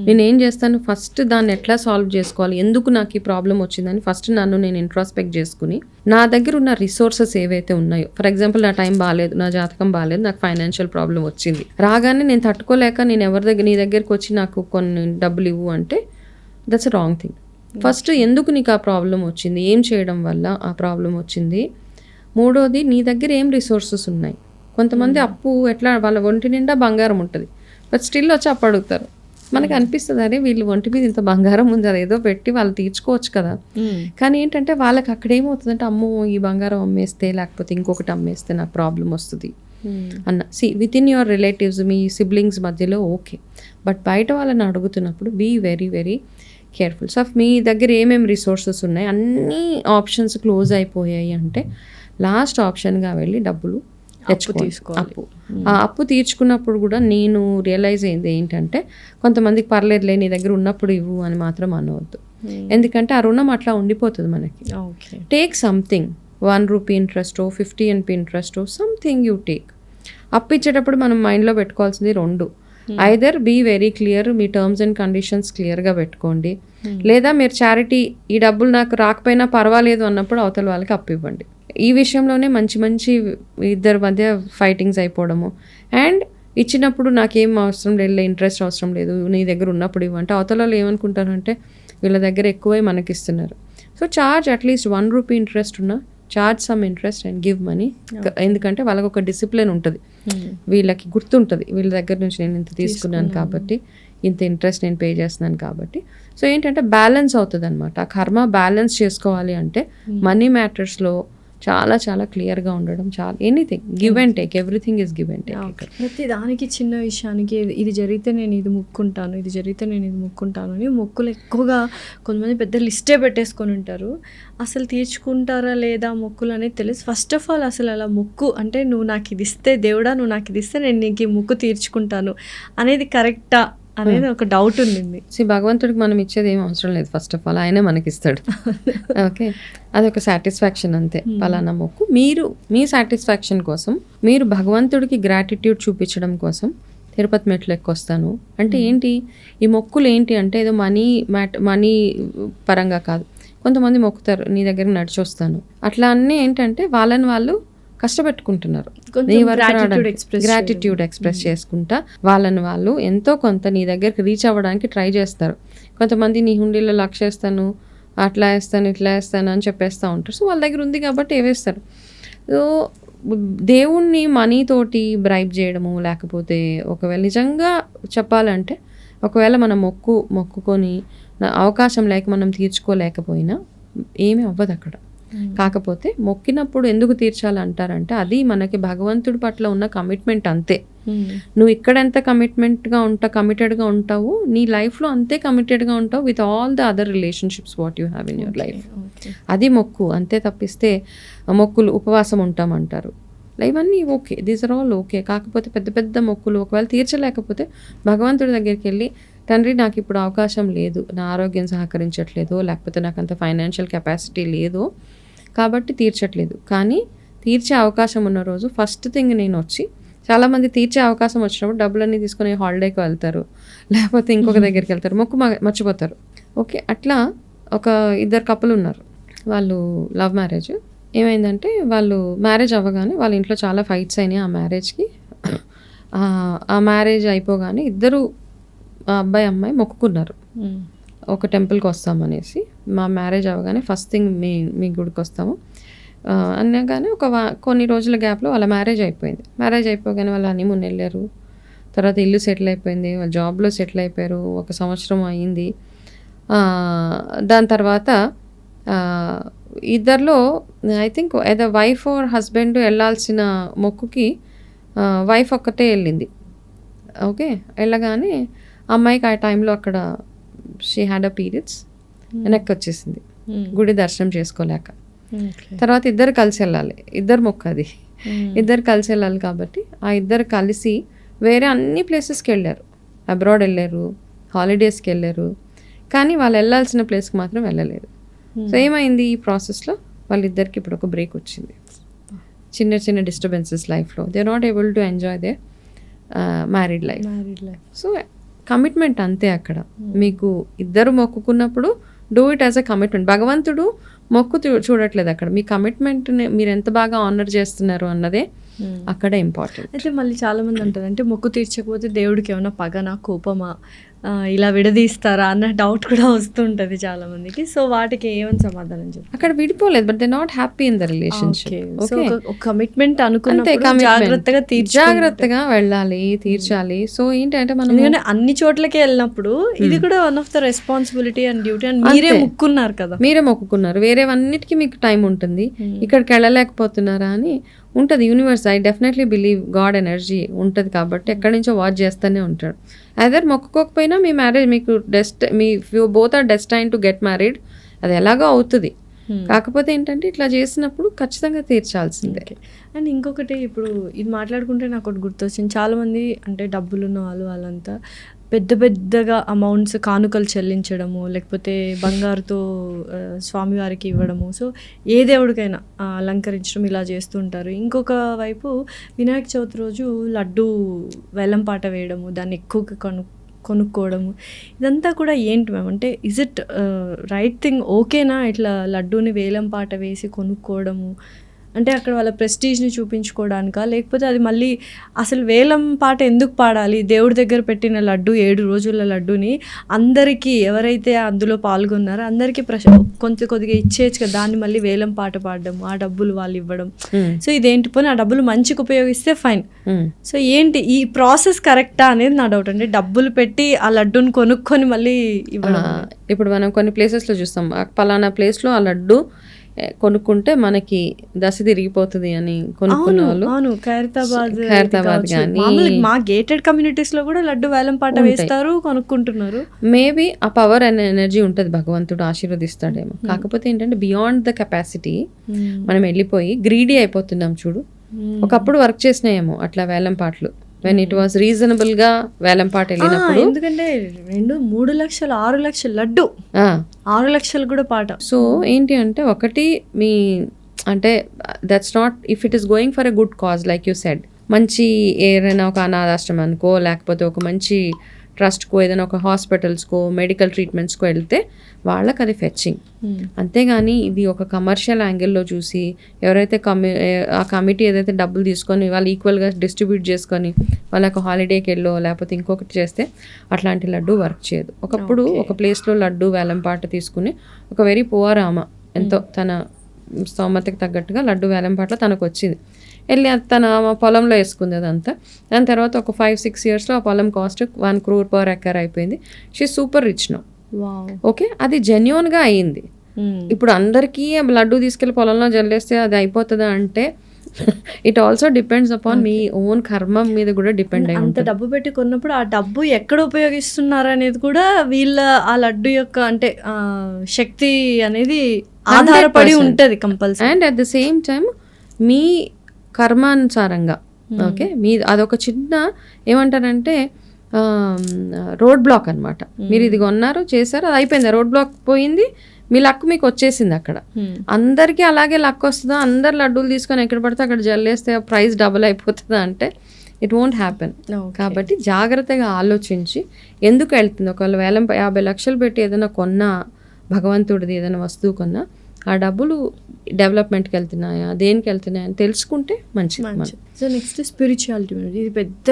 నేను ఏం చేస్తాను, ఫస్ట్ దాన్ని ఎట్లా సాల్వ్ చేసుకోవాలి, ఎందుకు నాకు ఈ ప్రాబ్లం వచ్చిందని ఫస్ట్ నన్ను నేను ఇంట్రాస్పెక్ట్ చేసుకుని నా దగ్గర ఉన్న రిసోర్సెస్ ఏవైతే ఉన్నాయో, ఫర్ ఎగ్జాంపుల్ నా టైం బాగాలేదు, నా జాతకం బాగాలేదు, నాకు ఫైనాన్షియల్ ప్రాబ్లం వచ్చింది, రాగానే నేను తట్టుకోలేక నేను నీ దగ్గరికి వచ్చి నాకు కొన్ని డబ్బులు ఇవ్వు అంటే that's a wrong thing. First ఎందుకు నీకు ఆ ప్రాబ్లం వచ్చింది, ఏం చేయడం వల్ల ఆ ప్రాబ్లం వచ్చింది. మూడోది, నీ దగ్గర ఏం రిసోర్సెస్ ఉన్నాయి. కొంతమంది అప్పు ఎట్లా, వాళ్ళ ఒంటి నిండా బంగారం ఉంటుంది, బట్ స్టిల్ వచ్చి అప్పు అడుగుతారు. మనకు అనిపిస్తుంది, అరే వీళ్ళు ఒంటి మీద ఇంత బంగారం ఉంది, అది ఏదో పెట్టి వాళ్ళు తీర్చుకోవచ్చు కదా. కానీ ఏంటంటే వాళ్ళకి అక్కడ ఏమవుతుందంటే, అమ్మో ఈ బంగారం అమ్మేస్తే లేకపోతే ఇంకొకటి అమ్మేస్తే నాకు ప్రాబ్లం వస్తుంది అన్న. విత్ ఇన్ యువర్ రిలేటివ్స్, మీ సిబ్లింగ్స్ మధ్యలో ఓకే, బట్ బయట వాళ్ళని అడుగుతున్నప్పుడు be very very careful. So మీ దగ్గర ఏమేమి రిసోర్సెస్ ఉన్నాయి, అన్ని ఆప్షన్స్ క్లోజ్ అయిపోయాయి అంటే లాస్ట్ ఆప్షన్గా వెళ్ళి డబ్బులు అప్పు. ఆ అప్పు తీర్చుకున్నప్పుడు కూడా నేను రియలైజ్ అయింది ఏంటంటే, కొంతమందికి పర్లేదులే నీ దగ్గర ఉన్నప్పుడు ఇవ్వు అని మాత్రం అనవద్దు. ఎందుకంటే ఆ రుణం అట్లా ఉండిపోతుంది మనకి. టేక్ సంథింగ్, ₹1 ఇంట్రెస్టో 50 NP ఇంట్రెస్టో సంథింగ్ యూ టేక్. అప్పు ఇచ్చేటప్పుడు మనం మైండ్లో పెట్టుకోవాల్సింది 2. ఐదర్ బీ వెరీ క్లియర్, మీ టర్మ్స్ అండ్ కండిషన్స్ క్లియర్గా పెట్టుకోండి, లేదా మీరు చారిటీ ఈ డబ్బులు నాకు రాకపోయినా పర్వాలేదు అన్నప్పుడు అవతల వాళ్ళకి అప్పు ఇవ్వండి. ఈ విషయంలోనే మంచి మంచి ఇద్దరి మధ్య ఫైటింగ్స్ అయిపోవడము. అండ్ ఇచ్చినప్పుడు నాకేం అవసరం లేదు, ఇంట్రెస్ట్ అవసరం లేదు, నీ దగ్గర ఉన్నప్పుడు ఇవ్వంటే అవతల వాళ్ళు ఏమనుకుంటారంటే వీళ్ళ దగ్గర ఎక్కువై మనకిస్తున్నారు. సో చార్జ్ అట్లీస్ట్ ₹1 ఇంట్రెస్ట్ ఉన్నా charge some interest and give money. ఎందుకంటే వాళ్ళకి ఒక డిసిప్లిన్ ఉంటుంది, వీళ్ళకి గుర్తుంటుంది వీళ్ళ దగ్గర నుంచి నేను ఇంత తీసుకున్నాను కాబట్టి ఇంత ఇంట్రెస్ట్ నేను పే చేస్తున్నాను కాబట్టి. సో ఏంటంటే బ్యాలెన్స్ అవుతుంది అనమాట. ఆ కర్మ బ్యాలెన్స్ చేసుకోవాలి అంటే మనీ మ్యాటర్స్లో చాలా చాలా క్లియర్గా ఉండడం, చాలా anything give and take, everything is give and take. ప్రతి దానికి చిన్న విషయానికి ఇది జరిగితే నేను ఇది ముక్కుంటాను, ఇది జరిగితే నేను ఇది ముక్కుంటాను అని మొక్కులు ఎక్కువగా కొంతమంది పెద్ద లిస్టే పెట్టేసుకొని ఉంటారు. అసలు తీర్చుకుంటారా లేదా మొక్కులు అనేది తెలియదు. ఫస్ట్ ఆఫ్ ఆల్ అసలు అలా మొక్కు అంటే నువ్వు నాకు ఇది ఇస్తే దేవుడా, నువ్వు నాకు ఇది ఇస్తే నేను నీకు ఈ మొక్కు తీర్చుకుంటాను అనేది కరెక్టా అనేది ఒక డౌట్ ఉండింది. భగవంతుడికి మనం ఇచ్చేది ఏం అవసరం లేదు, ఫస్ట్ ఆఫ్ ఆల్ ఆయనే మనకిస్తాడు. ఓకే, అదొక సాటిస్ఫాక్షన్ అంతే. పలానా మొక్కు మీరు మీ సాటిస్ఫాక్షన్ కోసం, మీరు భగవంతుడికి గ్రాటిట్యూడ్ చూపించడం కోసం తిరుపతి మెట్లు ఎక్కొస్తాను అంటే ఏంటి, ఈ మొక్కులు ఏంటి అంటే ఏదో మనీ పరంగా కాదు. కొంతమంది మొక్కుతారు నీ దగ్గర నడిచి వస్తాను, అట్లా అన్నీ ఏంటంటే వాళ్ళని వాళ్ళు కష్టపెట్టుకుంటున్నారు. గ్రాటిట్యూడ్ ఎక్స్ప్రెస్ చేసుకుంటా వాళ్ళని వాళ్ళు ఎంతో కొంత నీ దగ్గరికి రీచ్ అవ్వడానికి ట్రై చేస్తారు. కొంతమంది నీ హుండీలో లక్ష వేస్తాను, అట్లా వేస్తాను, ఇట్లా వేస్తాను అని చెప్పేస్తూ ఉంటారు. సో వాళ్ళ దగ్గర ఉంది కాబట్టి వేస్తారు. సో దేవుణ్ణి మనీతోటి బ్రైబ్ చేయడము, లేకపోతే ఒకవేళ నిజంగా చెప్పాలంటే ఒకవేళ మనం మొక్కుకొని అవకాశం లేక మనం తీర్చుకోలేకపోయినా ఏమీ అవ్వదు అక్కడ. కాకపోతే మొక్కినప్పుడు ఎందుకు తీర్చాలంటారంటే అది మనకి భగవంతుడి పట్ల ఉన్న కమిట్మెంట్ అంతే. నువ్వు ఇక్కడ ఎంత కమిటెడ్గా ఉంటావు నీ లైఫ్లో అంతే కమిటెడ్గా ఉంటావు with all the other relationships what you have in your life. అది మొక్కు అంతే తప్పిస్తే మొక్కులు ఉపవాసం ఉంటామంటారు, ఇవన్నీ okay, these are all okay. కాకపోతే పెద్ద పెద్ద మొక్కులు ఒకవేళ తీర్చలేకపోతే భగవంతుడి దగ్గరికి వెళ్ళి తండ్రి నాకు ఇప్పుడు అవకాశం లేదు, నా ఆరోగ్యం సహకరించట్లేదు, లేకపోతే నాకు అంత ఫైనాన్షియల్ కెపాసిటీ లేదు కాబట్టి తీర్చట్లేదు, కానీ తీర్చే అవకాశం ఉన్న రోజు ఫస్ట్ థింగ్ నేను వచ్చి, చాలామంది తీర్చే అవకాశం వచ్చినప్పుడు డబ్బులన్నీ తీసుకుని హాలిడేకి వెళ్తారు, లేకపోతే ఇంకొక దగ్గరికి వెళ్తారు, మొక్కు మర్చిపోతారు. ఓకే, అట్లా ఒక 2 కపుల్ ఉన్నారు, వాళ్ళు లవ్ మ్యారేజ్. ఏమైందంటే వాళ్ళు మ్యారేజ్ అవ్వగానే వాళ్ళ ఇంట్లో చాలా ఫైట్స్ అయినాయి ఆ మ్యారేజ్కి. ఆ మ్యారేజ్ అయిపోగానే ఇద్దరు అబ్బాయి అమ్మాయి మొక్కుకున్నారు ఒక టెంపుల్కి వస్తామనేసి. మా మ్యారేజ్ అవ్వగానే ఫస్ట్ థింగ్ మీ గుడికి వస్తాము అనగానే కొన్ని రోజుల గ్యాప్లో వాళ్ళ మ్యారేజ్ అయిపోయింది. మ్యారేజ్ అయిపోగానే వాళ్ళు హనీమూన్ వెళ్ళారు, తర్వాత ఇల్లు సెటిల్ అయిపోయింది, వాళ్ళ జాబ్లో సెటిల్ అయిపోయారు, 1 సంవత్సరం అయింది. దాని తర్వాత ఇద్దరిలో ఐ థింక్ ఏదో వైఫ్ ఆర్ హస్బెండ్ వెళ్ళాల్సిన మొక్కుకి వైఫ్ ఒక్కటే వెళ్ళింది. ఓకే, వెళ్ళగానే అమ్మాయికి ఆ టైంలో అక్కడ షీ హ్యాడ్ అ పీరియడ్స్, వెనక్కి వచ్చేసింది గుడి దర్శనం చేసుకోలేక. తర్వాత ఇద్దరు కలిసి వెళ్ళాలి, ఇద్దరు మొక్క అది, ఇద్దరు కలిసి వెళ్ళాలి కాబట్టి ఆ ఇద్దరు కలిసి వేరే అన్ని ప్లేసెస్కి వెళ్ళారు, అబ్రాడ్ వెళ్ళారు, హాలిడేస్కి వెళ్ళారు, కానీ వాళ్ళు వెళ్ళాల్సిన ప్లేస్కి మాత్రం వెళ్ళలేదు. సో ఏమైంది ఈ ప్రాసెస్లో వాళ్ళిద్దరికి ఇప్పుడు ఒక బ్రేక్ వచ్చింది, చిన్న చిన్న డిస్టర్బెన్సెస్ లైఫ్లో. They are not able to enjoy they married life. So commitment అంతే అక్కడ. మీకు ఇద్దరు మొక్కుకున్నప్పుడు do it as a commitment. భగవంతుడు మొక్కు చూడట్లేదు అక్కడ, మీ కమిట్మెంట్ని మీరు ఎంత బాగా ఆనర్ చేస్తున్నారు అన్నదే అక్కడ ఇంపార్టెంట్. అయితే మళ్ళీ చాలామంది అంటారు అంటే మొక్కు తీర్చకపోతే దేవుడికి ఏమైనా పగనా కోపమా ఇలా విడదీస్తారా అన్న డౌట్ కూడా వస్తుంటుంది చాలా మందికి. సో వాటికి ఏమని సమాధానం చెప్పారు? అక్కడ విడిపోలేదు, but they not happy in the relationship. Commitment అనుకుంటే జాగ్రత్తగా వెళ్ళాలి, తీర్చాలి. సో ఏంటంటే మనం అన్ని చోట్లకి వెళ్ళినప్పుడు ఇది కూడా one of the responsibility and duty. And మీరే మొక్కున్నారు కదా, మీరే మొక్కుకున్నారు, వేరేవన్నిటికీ మీకు టైం ఉంటుంది, ఇక్కడికి వెళ్ళలేకపోతున్నారా అని ఉంటుంది. Universe, I definitely believe God energy ఉంటుంది కాబట్టి ఎక్కడి నుంచో వాచ్ చేస్తూనే ఉంటాడు. అదర్ మొక్కుకోకపోయినా మీ మ్యారేజ్ మీకు you both are destine to get married, అది ఎలాగో అవుతుంది. కాకపోతే ఏంటంటే ఇట్లా చేసినప్పుడు ఖచ్చితంగా తీర్చాల్సిందే. అండ్ ఇంకొకటి, ఇప్పుడు ఇది మాట్లాడుకుంటే నాకు ఒకటి గుర్తొచ్చింది, చాలామంది అంటే డబ్బులు ఉన్న వాళ్ళంతా పెద్ద పెద్దగా అమౌంట్స్ కానుకలు చెల్లించడము, లేకపోతే బంగారుతో స్వామివారికి ఇవ్వడము. సో ఏ దేవుడికైనా అలంకరించడం ఇలా చేస్తూ ఉంటారు. ఇంకొక వైపు వినాయక చవితి రోజు లడ్డు వేలంపాట వేయడము, దాన్ని ఎక్కువగా కొనుక్కోవడము, ఇదంతా కూడా ఏంటి మ్యామ్ అంటే ఇజ్ ఇట్ రైట్ థింగ్? ఓకేనా ఇట్లా లడ్డూని వేలంపాట వేసి కొనుక్కోవడము? అంటే అక్కడ వాళ్ళ ప్రెస్టీజ్ని చూపించుకోవడానికా, లేకపోతే అది మళ్ళీ అసలు వేలం పాట ఎందుకు పాడాలి? దేవుడి దగ్గర పెట్టిన లడ్డు 7 రోజుల లడ్డుని అందరికీ ఎవరైతే అందులో పాల్గొన్నారో అందరికీ కొద్దిగా ఇచ్చేయచ్చు కదా, దాన్ని మళ్ళీ వేలం పాట పాడడం, ఆ డబ్బులు వాళ్ళు ఇవ్వడం. సో ఇదేంటి పోనీ ఆ డబ్బులు మంచికి ఉపయోగిస్తే ఫైన్. సో ఏంటి ఈ ప్రాసెస్ కరెక్టా అనేది నా డౌట్. అంటే డబ్బులు పెట్టి ఆ లడ్డూని కొనుక్కొని మళ్ళీ ఇవ్వడం. ఇప్పుడు మనం కొన్ని ప్లేసెస్లో చూస్తాం, పలానా ప్లేస్లో ఆ లడ్డు కొనుక్కుంటే మనకి దశ తిరిగిపోతుంది అని కొనుక్కున్న వాళ్ళు. అవును, ఖైరతాబాద్ కానీ మా గేటెడ్ కమ్యూనిటీస్ లో కూడా లడ్డు వేలం పాట వేస్తారు, కొనుక్కుంటున్నారు. మేబీ ఆ పవర్ అండ్ ఎనర్జీ ఉంటుంది, భగవంతుడు ఆశీర్వదిస్తాడేమో. కాకపోతే ఏంటంటే బియాండ్ ద కెపాసిటీ మనం వెళ్ళిపోయి గ్రీడీ అయిపోతున్నాం చూడు. ఒకప్పుడు వర్క్ చేసినాయేమో అట్లా వేలం పాటలు, వెన్ ఇట్ వాస్ రీజనబుల్ గా వేలం పాట వెళ్ళినప్పుడు. ఎందుకంటే 2-3 లక్షలు 6 లక్షలు లడ్డు, 6 లక్షలు కూడా పాట. సో ఏంటి అంటే ఒకటి మీ అంటే that's not if it is going for a good cause like you said, మంచి ఏదైనా ఒక అనాథాశ్రమానికో లేకపోతే ఒక మంచి ట్రస్ట్కో ఏదైనా ఒక హాస్పిటల్స్కో మెడికల్ ట్రీట్మెంట్స్కో వెళ్తే వాళ్ళకి అది ఫెచ్చింగ్. అంతేగాని ఇది ఒక కమర్షియల్ యాంగిల్లో చూసి ఎవరైతే ఆ కమిటీ ఏదైతే డబ్బులు తీసుకొని వాళ్ళు ఈక్వల్గా డిస్ట్రిబ్యూట్ చేసుకొని వాళ్ళకి హాలిడేకి వెళ్ళో లేకపోతే ఇంకొకటి చేస్తే అట్లాంటి లడ్డు వర్క్ చేయదు. ఒకప్పుడు ఒక ప్లేస్లో లడ్డు వేలంపాట తీసుకుని ఒక వెరీ పువర్ ఆమె ఎంతో తన స్తోమతకి తగ్గట్టుగా లడ్డు వేలంపాటలో తనకు వచ్చింది, వెళ్ళి తన పొలంలో వేసుకుంది అదంతా. దాని తర్వాత ఒక 5-6 yearsలో ఆ పొలం కాస్ట్ 1 crore per acre అయిపోయింది. She super rich now. Okay, అది జెన్యూన్గా అయ్యింది. ఇప్పుడు అందరికీ లడ్డు తీసుకెళ్ళి పొలంలో జల్లేస్తే అది అయిపోతుందా అంటే ఇట్ ఆల్సో డిపెండ్స్ అపాన్ మీ ఓన్ కర్మం మీద కూడా డిపెండ్ అయ్యి అంత డబ్బు పెట్టి కొన్నప్పుడు ఆ డబ్బు ఎక్కడ ఉపయోగిస్తున్నారు అనేది కూడా వీళ్ళ ఆ లడ్డు యొక్క అంటే శక్తి అనేది ఆధారపడి ఉంటుంది compulsory. And at the same time మీ కర్మానుసారంగా ఓకే మీ అదొక చిన్న ఏమంటారంటే రోడ్ బ్లాక్ అనమాట. మీరు ఇది కొన్నారు చేశారు, అది అయిపోయింది, రోడ్ బ్లాక్ పోయింది, మీ లక్ మీకు వచ్చేసింది. అక్కడ అందరికీ అలాగే లక్ వస్తుందా? అందరు లడ్డూలు తీసుకొని ఎక్కడ పడితే అక్కడ జల్లేస్తే ప్రైస్ డబుల్ అయిపోతుందా అంటే ఇట్ వోంట్ హ్యాపెన్. కాబట్టి జాగ్రత్తగా ఆలోచించి ఎందుకు వెళ్తుంది. ఒకవేళ 50 లక్షలు పెట్టి ఏదైనా కొన్నా, భగవంతుడిది ఏదైనా వస్తువు కొన్నా, ఆ డబ్బులు డెవలప్మెంట్కి వెళ్తున్నాయా దేనికి వెళ్తున్నాయా అని తెలుసుకుంటే మంచిది. సో నెక్స్ట్ స్పిరిచువాలిటీ, ఇది పెద్ద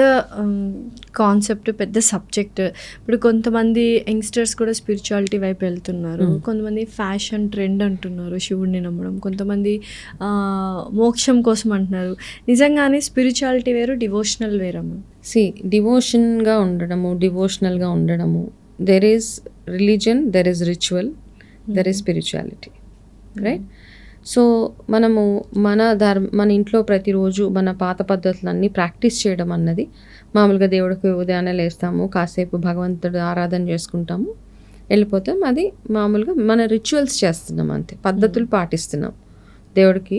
కాన్సెప్ట్, పెద్ద సబ్జెక్ట్. ఇప్పుడు కొంతమంది యంగ్స్టర్స్ కూడా స్పిరిచువాలిటీ వైపు వెళ్తున్నారు, కొంతమంది ఫ్యాషన్ ట్రెండ్ అంటున్నారు శివుడిని నమ్మడం, కొంతమంది మోక్షం కోసం అంటున్నారు. నిజంగానే స్పిరిచువాలిటీ వేరు, డివోషనల్ వేరమ్మా? డివోషన్గా ఉండడము, there is religion, there is ritual, there is spirituality, right? So మనము మన ఇంట్లో ప్రతిరోజు మన పాత పద్ధతులన్నీ ప్రాక్టీస్ చేయడం అన్నది, మామూలుగా దేవుడికి ఉదయాన్నే లేస్తాము, కాసేపు భగవంతుడు ఆరాధన చేసుకుంటాము, వెళ్ళిపోతాం. అది మామూలుగా మన రిచువల్స్ చేస్తున్నాం, అంతే, పద్ధతులు పాటిస్తున్నాం. దేవుడికి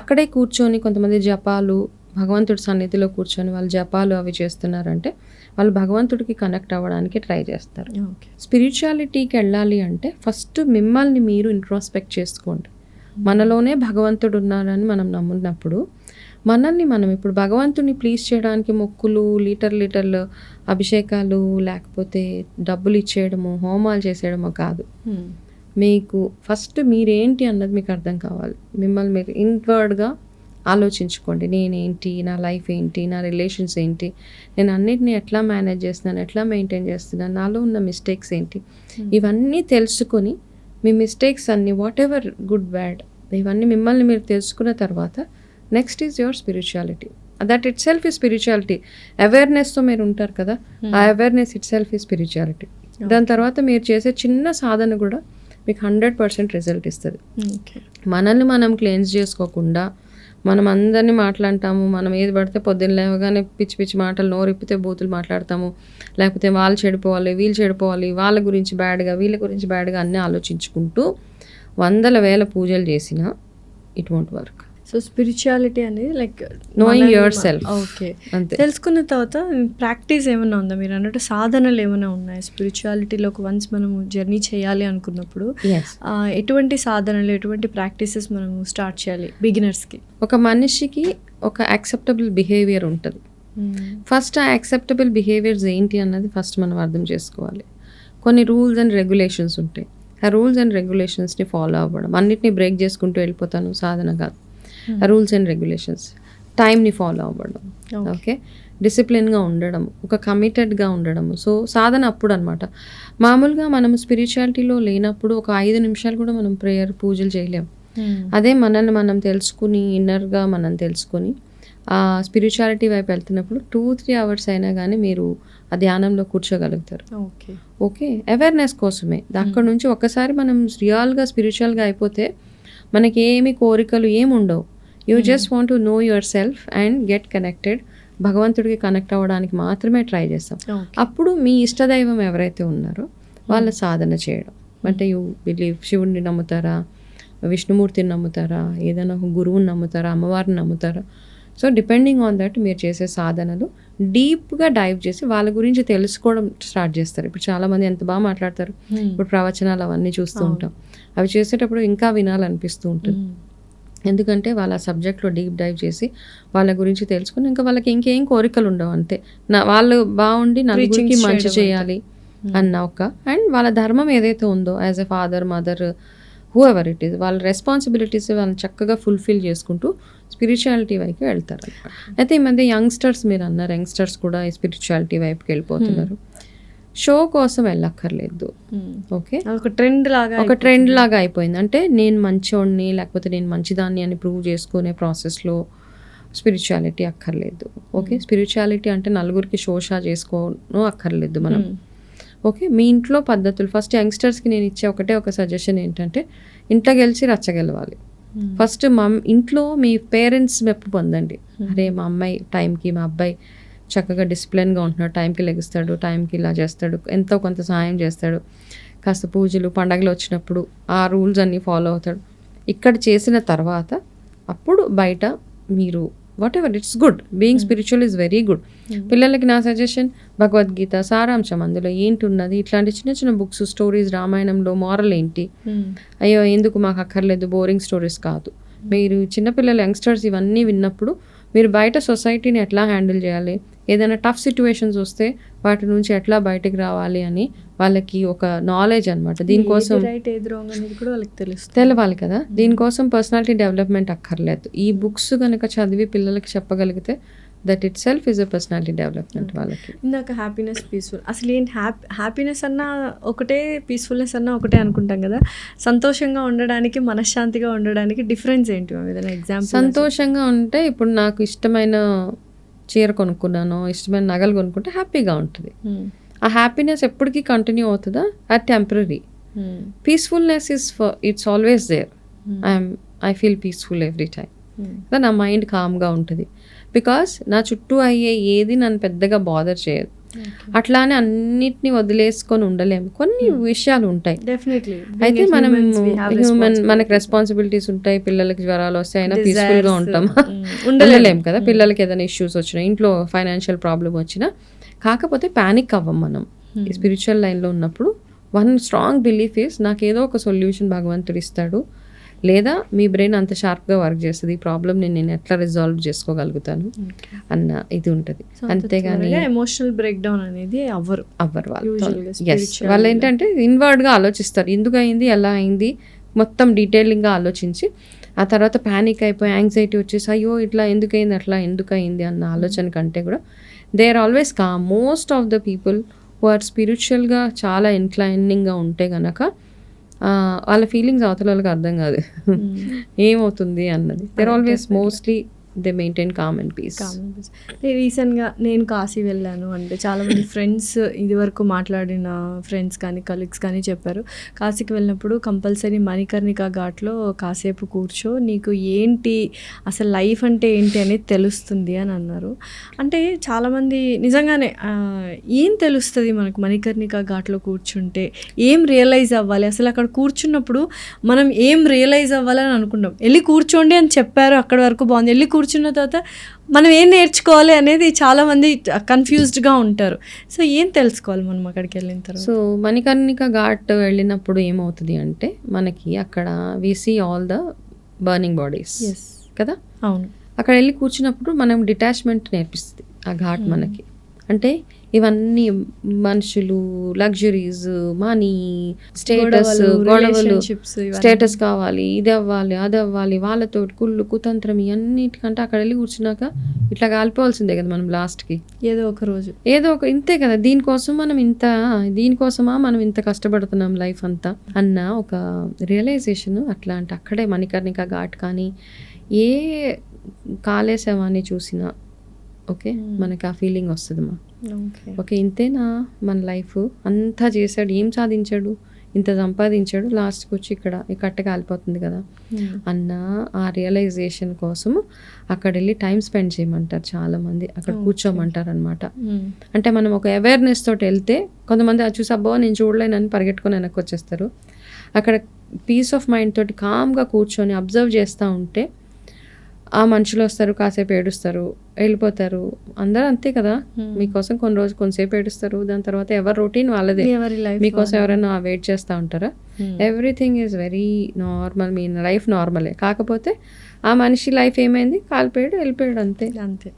అక్కడే కూర్చొని కొంతమంది జపాలు, భగవంతుడి సన్నిధిలో కూర్చొని వాళ్ళు జపాలు అవి చేస్తున్నారంటే వాళ్ళు భగవంతుడికి కనెక్ట్ అవ్వడానికి ట్రై చేస్తారు. స్పిరిచువాలిటీకి వెళ్ళాలి అంటే ఫస్ట్ మిమ్మల్ని మీరు ఇంట్రోస్పెక్ట్ చేసుకోండి. మనలోనే భగవంతుడు ఉన్నారని మనం నమ్మున్నప్పుడు మనల్ని మనం ఇప్పుడు భగవంతుడిని ప్లీజ్ చేయడానికి మొక్కులు, లీటర్లు అభిషేకాలు, లేకపోతే డబ్బులు ఇచ్చేయడము, హోమాలు చేసేయడమో కాదు. మీకు ఫస్ట్ మీరేంటి అన్నది మీకు అర్థం కావాలి. మిమ్మల్ని మీరు ఇన్వర్డ్గా ఆలోచించుకోండి. నేనేంటి, నా లైఫ్ ఏంటి, నా రిలేషన్స్ ఏంటి, నేను అన్నిటిని ఎట్లా మేనేజ్ చేస్తున్నాను, ఎట్లా మెయింటైన్ చేస్తున్నాను, నాలో ఉన్న మిస్టేక్స్ ఏంటి, ఇవన్నీ తెలుసుకొని మీ మిస్టేక్స్ అన్నీ వాట్ ఎవర్ గుడ్ బ్యాడ్ ఇవన్నీ మిమ్మల్ని మీరు తెలుసుకున్న తర్వాత next is your spirituality. That it self ఈ స్పిరిచువాలిటీ. అవేర్నెస్తో మీరు ఉంటారు కదా, ఆ అవేర్నెస్ ఇట్ సెల్ఫ్ ఈ స్పిరిచువాలిటీ. దాని తర్వాత మీరు చేసే చిన్న సాధన కూడా మీకు 100% రిజల్ట్ ఇస్తుంది. మనల్ని మనం క్లెన్స్ చేసుకోకుండా మనం అందరినీ మాట్లాడతాము, మనం ఏది పడితే పొద్దున్న లేవగానే పిచ్చి పిచ్చి మాటలు నోరిప్పితే బూతులు మాట్లాడతాము, లేకపోతే వాళ్ళు చెడిపోవాలి, వీళ్ళు చెడిపోవాలి, వాళ్ళ గురించి బ్యాడ్గా, వీళ్ళ గురించి బ్యాడ్గా అన్నీ ఆలోచించుకుంటూ 100,000 పూజలు చేసినా it won't work. So spirituality అనేది లైక్ Knowing yourself. ఓకే, అంతే. తెలుసుకున్న తర్వాత ప్రాక్టీస్ ఏమైనా ఉందా? మీరు అన్నట్టు సాధనలు ఏమైనా ఉన్నాయా స్పిరిచువాలిటీలోకి వన్స్ మనము జర్నీ చేయాలి అనుకున్నప్పుడు? Yes. ఎటువంటి సాధనలు, ఎటువంటి ప్రాక్టీసెస్ మనము స్టార్ట్ చేయాలి బిగినర్స్కి? ఒక మనిషికి ఒక యాక్సెప్టబుల్ బిహేవియర్ ఉంటుంది. ఫస్ట్ ఆ యాక్సెప్టబుల్ బిహేవియర్స్ ఏంటి అన్నది ఫస్ట్ మనం అర్థం చేసుకోవాలి. కొన్ని రూల్స్ అండ్ రెగ్యులేషన్స్ ఉంటాయి. ఆ రూల్స్ అండ్ రెగ్యులేషన్స్ని ఫాలో అవ్వడం, అన్నిటిని బ్రేక్ చేసుకుంటూ వెళ్ళిపోతాను సాధన కాదు. ఆ రూల్స్ అండ్ రెగ్యులేషన్స్, టైంని ఫాలో అవ్వడం, ఓకే, డిసిప్లిన్గా ఉండడం, ఒక కమిటెడ్గా ఉండడం. సో సాధన అప్పుడు అనమాట. మామూలుగా మనం స్పిరిచువాలిటీలో లేనప్పుడు ఒక 5 నిమిషాలు కూడా మనం ప్రేయర్ పూజలు చేయలేం. అదే మనల్ని మనం తెలుసుకుని ఇన్నర్గా మనం తెలుసుకొని ఆ స్పిరిచువాలిటీ వైపు వెళ్తున్నప్పుడు 2-3 అవర్స్ అయినా కానీ మీరు ఆ ధ్యానంలో కూర్చోగలుగుతారు. ఓకే ఓకే, అవేర్నెస్ కోసమే. అక్కడ నుంచి ఒక్కసారి మనం రియల్గా స్పిరిచువల్గా అయిపోతే మనకి ఏమి కోరికలు ఏమి ఉండవు. You just want to know your self and get connected. భగవంతుడికి కనెక్ట్ అవ్వడానికి మాత్రమే ట్రై చేస్తాం. అప్పుడు మీ ఇష్టదైవం ఎవరైతే ఉన్నారో వాళ్ళ సాధన చేయడం. అంటే యూ బిలీవ్, శివుడిని నమ్ముతారా, విష్ణుమూర్తిని నమ్ముతారా, ఏదైనా ఒక గురువుని నమ్ముతారా, అమ్మవారిని నమ్ముతారా. సో డిపెండింగ్ ఆన్ దట్ మీరు చేసే సాధనలు డీప్గా డైవ్ చేసి వాళ్ళ గురించి తెలుసుకోవడం స్టార్ట్ చేస్తారు. ఇప్పుడు చాలామంది ఎంత బాగా మాట్లాడతారు. ఇప్పుడు ప్రవచనాలు అవన్నీ చూస్తూ ఉంటాం. అవి చేసేటప్పుడు ఇంకా వినాలనిపిస్తూ ఉంటుంది. ఎందుకంటే వాళ్ళ సబ్జెక్ట్లో డీప్ డైవ్ చేసి వాళ్ళ గురించి తెలుసుకుని ఇంకా వాళ్ళకి ఇంకేం కోరికలు ఉండవు. అంతే, వాళ్ళు బాగుండి నలుగురికి మంచి చేయాలి అన్న ఒక, అండ్ వాళ్ళ ధర్మం ఏదైతే ఉందో as a father, mother, who ever it is, వాళ్ళ రెస్పాన్సిబిలిటీస్ వాళ్ళని చక్కగా ఫుల్ఫిల్ చేసుకుంటూ స్పిరిచువాలిటీ వైపు వెళ్తారు. అయితే ఈ మధ్య యంగ్స్టర్స్, మీరు అన్నారు యంగ్స్టర్స్ కూడా ఈ స్పిరిచువాలిటీ వైపుకి వెళ్ళిపోతున్నారు. షో కోసం వెళ్ళక్కర్లేదు. ఓకే, ఒక ట్రెండ్ లాగా అయిపోయింది. అంటే నేను మంచోడిని లేకపోతే నేను మంచిదాన్ని అని ప్రూవ్ చేసుకునే ప్రాసెస్లో స్పిరిచువాలిటీ అక్కర్లేదు. ఓకే, స్పిరిచువాలిటీ అంటే నలుగురికి షోషా చేసుకోను అక్కర్లేదు మనం. ఓకే, మీ ఇంట్లో పద్ధతులు ఫస్ట్. యంగ్స్టర్స్కి నేను ఇచ్చే ఒక సజెషన్ ఏంటంటే, ఇంట్లో గెలిచి రచ్చగెలవాలి. ఫస్ట్ ఇంట్లో మీ పేరెంట్స్ మెప్పు పొందండి. అరే మా అమ్మాయి టైంకి, మా అబ్బాయి చక్కగా డిసిప్లిన్గా ఉంటున్నాడు, టైంకి లెగుస్తాడు, టైంకి ఇలా చేస్తాడు, ఎంతో కొంత సహాయం చేస్తాడు, కాస్త పూజలు పండగలు వచ్చినప్పుడు ఆ రూల్స్ అన్నీ ఫాలో అవుతాడు. ఇక్కడ చేసిన తర్వాత అప్పుడు బయట మీరు what ever, it's good. Being spiritual is very good. పిల్లలకి నా సజెషన్ భగవద్గీత సారాంశం, అందులో ఏంటి ఉన్నది, ఇట్లాంటి చిన్న చిన్న బుక్స్, స్టోరీస్, రామాయణంలో మారల్ ఏంటి, అయ్యో ఎందుకు మాకు అక్కర్లేదు, బోరింగ్ స్టోరీస్ కాదు. మీరు చిన్నపిల్లలు యంగ్స్టర్స్ ఇవన్నీ విన్నప్పుడు మీరు బయట సొసైటీని ఎట్లా హ్యాండిల్ చేయాలి, ఏదైనా టఫ్ సిచ్యువేషన్స్ వస్తే వాటి నుంచి ఎట్లా బయటకు రావాలి అని వాళ్ళకి ఒక నాలెడ్జ్ అనమాట. దీనికోసం తెలవాలి కదా. దీనికోసం పర్సనాలిటీ డెవలప్మెంట్ అక్కర్లేదు. ఈ బుక్స్ కనుక చదివి పిల్లలకి చెప్పగలిగితే that it self is a personality development వాళ్ళకి. ఇందాక హ్యాపీనెస్, పీస్ఫుల్, అసలు ఏంటి హ్యాపీనెస్ అన్నా ఒకటే, పీస్ఫుల్నెస్ అన్నా ఒకటే అనుకుంటాం కదా. సంతోషంగా ఉండడానికి, మనశ్శాంతిగా ఉండడానికి డిఫరెన్స్ ఏంటి? ఏదైనా ఎగ్జాంపుల్? సంతోషంగా ఉంటే ఇప్పుడు నాకు ఇష్టమైన చీర కొనుక్కున్నాను, ఇష్టమైన నగలు కొనుక్కుంటే హ్యాపీగా ఉంటుంది. ఆ హ్యాపీనెస్ ఎప్పటికీ కంటిన్యూ అవుతుందా? అది temporary. Peacefulness is it's always there. I feel peaceful every time. నా మైండ్ కామ్గా ఉంటుంది. బికాస్ నా చుట్టూ అయ్యే ఏది నన్ను పెద్దగా బాదర్ చేయదు. అట్లానే అన్నిటిని వదిలేసుకొని ఉండలేము. కొన్ని విషయాలు ఉంటాయి. అయితే మనం హ్యూమన్, మనకు రెస్పాన్సిబిలిటీస్ ఉంటాయి. పిల్లలకి జ్వరాలు వస్తాయి, అయినా పీస్ఫుల్గా ఉంటాం ఉండలేము కదా. పిల్లలకి ఏదైనా ఇష్యూస్ వచ్చినా, ఇంట్లో ఫైనాన్షియల్ ప్రాబ్లం వచ్చినా, కాకపోతే ప్యానిక్ అవ్వం మనం. స్పిరిచువల్ లైన్లో ఉన్నప్పుడు వన్ స్ట్రాంగ్ బిలీఫ్ ఈస్, నాకు ఏదో ఒక సొల్యూషన్ భగవంతుడు ఇస్తాడు, లేదా మీ బ్రెయిన్ అంత షార్ప్గా వర్క్ చేస్తుంది, ఈ ప్రాబ్లమ్ని నేను ఎట్లా రిజాల్వ్ చేసుకోగలుగుతాను అన్న ఇది ఉంటుంది. అంతేగాని ఎమోషనల్ బ్రేక్ డౌన్ అనేది అవ్వరు వాళ్ళు. ఎస్, వాళ్ళు ఏంటంటే ఇన్వర్డ్గా ఆలోచిస్తారు, ఎందుకు అయింది, ఎలా అయింది, మొత్తం డీటెయిలింగ్గా ఆలోచించి ఆ తర్వాత ప్యానిక్ అయిపోయి యాంగ్జైటీ వచ్చేసి అయ్యో ఇట్లా ఎందుకయింది, అట్లా ఎందుకయింది అన్న ఆలోచన కంటే కూడా they are always calm. Most of the people who are స్పిరిచువల్గా చాలా ఇన్క్లైనింగ్గా ఉంటే గనక వాళ్ళ ఫీలింగ్స్ అవతల వాళ్ళకి అర్థం కాదు ఏమవుతుంది అన్నది. There always mostly they maintain calm and peace. రీసెంట్గా నేను కాశీ వెళ్ళాను అంటే చాలామంది ఫ్రెండ్స్ ఇదివరకు మాట్లాడిన ఫ్రెండ్స్ కానీ కలీగ్స్ కానీ చెప్పారు, కాశీకి వెళ్ళినప్పుడు కంపల్సరీ మణికర్ణిక ఘాట్లో కాసేపు కూర్చో, నీకు ఏంటి అసలు లైఫ్ అంటే ఏంటి అనేది తెలుస్తుంది అని అన్నారు. అంటే చాలామంది నిజంగానే ఏం తెలుస్తుంది మనకు మణికర్ణిక ఘాట్లో కూర్చుంటే, ఏం రియలైజ్ అవ్వాలి, అసలు అక్కడ కూర్చున్నప్పుడు మనం ఏం రియలైజ్ అవ్వాలని అనుకున్నాం. వెళ్ళి కూర్చోండి అని చెప్పారు, అక్కడి వరకు బాగుంది. వెళ్ళి కూర్చున్న తర్వాత మనం ఏం నేర్చుకోవాలి అనేది చాలామంది కన్ఫ్యూజ్డ్గా ఉంటారు. సో ఏం తెలుసుకోవాలి మనం అక్కడికి వెళ్ళిన తర్వాత? సో మణికర్ణిక ఘాట్ వెళ్ళినప్పుడు ఏమవుతుంది అంటే మనకి అక్కడ we see all the burning bodies కదా. అవును. అక్కడ వెళ్ళి కూర్చున్నప్పుడు మనం డిటాచ్మెంట్ నేర్పిస్తుంది ఆ ఘాట్ మనకి. అంటే ఇవన్నీ మనుషులు, లగ్జరీస్, మనీ, స్టేటస్, గొడవలు, స్టేటస్ కావాలి, ఇది అవ్వాలి, అది అవ్వాలి, వాళ్ళతో కుళ్ళు కుతంత్రం, ఇవన్నిటికంటే అక్కడ వెళ్ళి కూర్చున్నాక ఇట్లా కాలిపోవాల్సిందే కదా మనం లాస్ట్కి ఏదో ఒక రోజు, ఏదో ఒక ఇంతే కదా. దీనికోసమా మనం ఇంత కష్టపడుతున్నాం లైఫ్ అంతా అన్న ఒక రియలైజేషన్. అట్లా అంటే అక్కడే మణికర్ణిక ఘాట్ కానీ ఏ కాళేశవాన్ని చూసినా ఓకే మనకి ఆ ఫీలింగ్ వస్తుంది మా ఓకే ఇంతేనా మన లైఫ్, అంతా చేశాడు, ఏం సాధించాడు, ఇంత సంపాదించాడు, లాస్ట్కి వచ్చి ఇక్కడ కట్ట కాలిపోతుంది కదా అన్న ఆ రియలైజేషన్ కోసము అక్కడ వెళ్ళి టైం స్పెండ్ చేయమంటారు చాలామంది, అక్కడ కూర్చోమంటారు అనమాట. అంటే మనం ఒక అవేర్నెస్ తోటి వెళ్తే కొంతమంది అది చూసి అబ్బో నేను చూడలేనని పరిగెట్టుకొని వెనక్కి వచ్చేస్తారు. అక్కడ పీస్ ఆఫ్ మైండ్ తోటి కామ్గా కూర్చొని అబ్జర్వ్ చేస్తూ ఉంటే ఆ మనుషులు వస్తారు, కాసేపు ఏడుస్తారు, వెళ్ళిపోతారు. అందరూ అంతే కదా, మీకోసం కొంతసేపు ఏడుస్తారు, దాని తర్వాత ఎవరి రొటీన్ వాళ్ళదే. మీకోసం ఎవరైనా వెయిట్ చేస్తూ ఉంటారా? Everything is very normal, me life నార్మలే. కాకపోతే ఆ మనిషి లైఫ్ ఏమైంది, కాలిపోయాడు, వెళ్ళిపోయాడు, అంతే.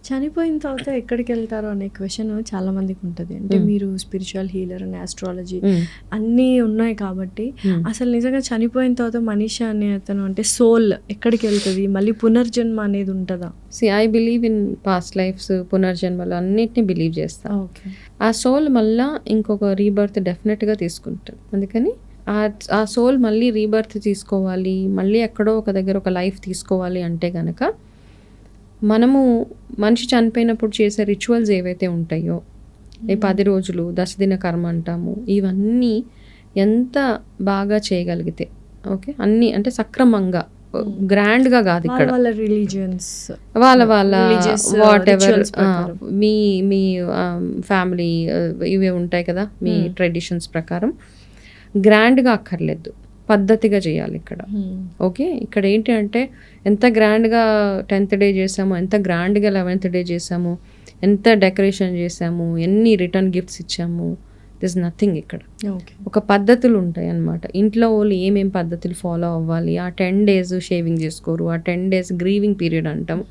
చనిపోయిన తర్వాత ఎక్కడికి వెళ్తారో అనే క్వశ్చన్ చాలా మందికి ఉంటుంది. అంటే మీరు స్పిరిచువల్ హీలర్ అండ్ ఆస్ట్రాలజీ అన్నీ ఉన్నాయి కాబట్టి అసలు నిజంగా చనిపోయిన తర్వాత మనిషి అనే అతను అంటే సోల్ ఎక్కడికి వెళ్తుంది, మళ్ళీ పునర్జన్మ అనేది ఉంటుందా? I believe in past lives, పునర్జన్మలు అన్నిటిని బిలీవ్ చేస్తా. ఆ సోల్ మళ్ళా ఇంకొక రీబర్త్ డెఫినెట్గా తీసుకుంటారు. అందుకని ఆ సోల్ మళ్ళీ రీబర్త్ తీసుకోవాలి, మళ్ళీ ఎక్కడో ఒక దగ్గర ఒక లైఫ్ తీసుకోవాలి అంటే కనుక మనము మనిషి చనిపోయినప్పుడు చేసే రిచువల్స్ ఏవైతే ఉంటాయో, ఈ 10 రోజులు దశదిన కర్మ అంటాము, ఇవన్నీ ఎంత బాగా చేయగలిగితే ఓకే అన్నీ అంటే సక్రమంగా గ్రాండ్గా కాదు, ఇక్కడ వాళ్ళ వాట్ ఎవర్ మీ ఫ్యామిలీ ఇవే ఉంటాయి కదా, మీ ట్రెడిషన్స్ ప్రకారం గ్రాండ్గా అక్కర్లేదు, పద్ధతిగా చేయాలి ఇక్కడ. ఓకే ఇక్కడ ఏంటి అంటే ఎంత గ్రాండ్గా 10th డే చేసాము, ఎంత గ్రాండ్గా 11th డే చేసాము, ఎంత డెకరేషన్ చేసాము, ఎన్ని రిటర్న్ గిఫ్ట్స్ ఇచ్చాము, దిస్ నథింగ్. ఇక్కడ ఒక పద్ధతులు ఉంటాయి అన్నమాట. ఇంట్లో వాళ్ళు ఏమేం పద్ధతులు ఫాలో అవ్వాలి. ఆ 10 days షేవింగ్ చేసుకోరు, ఆ 10 days గ్రీవింగ్ పీరియడ్ అంటాం,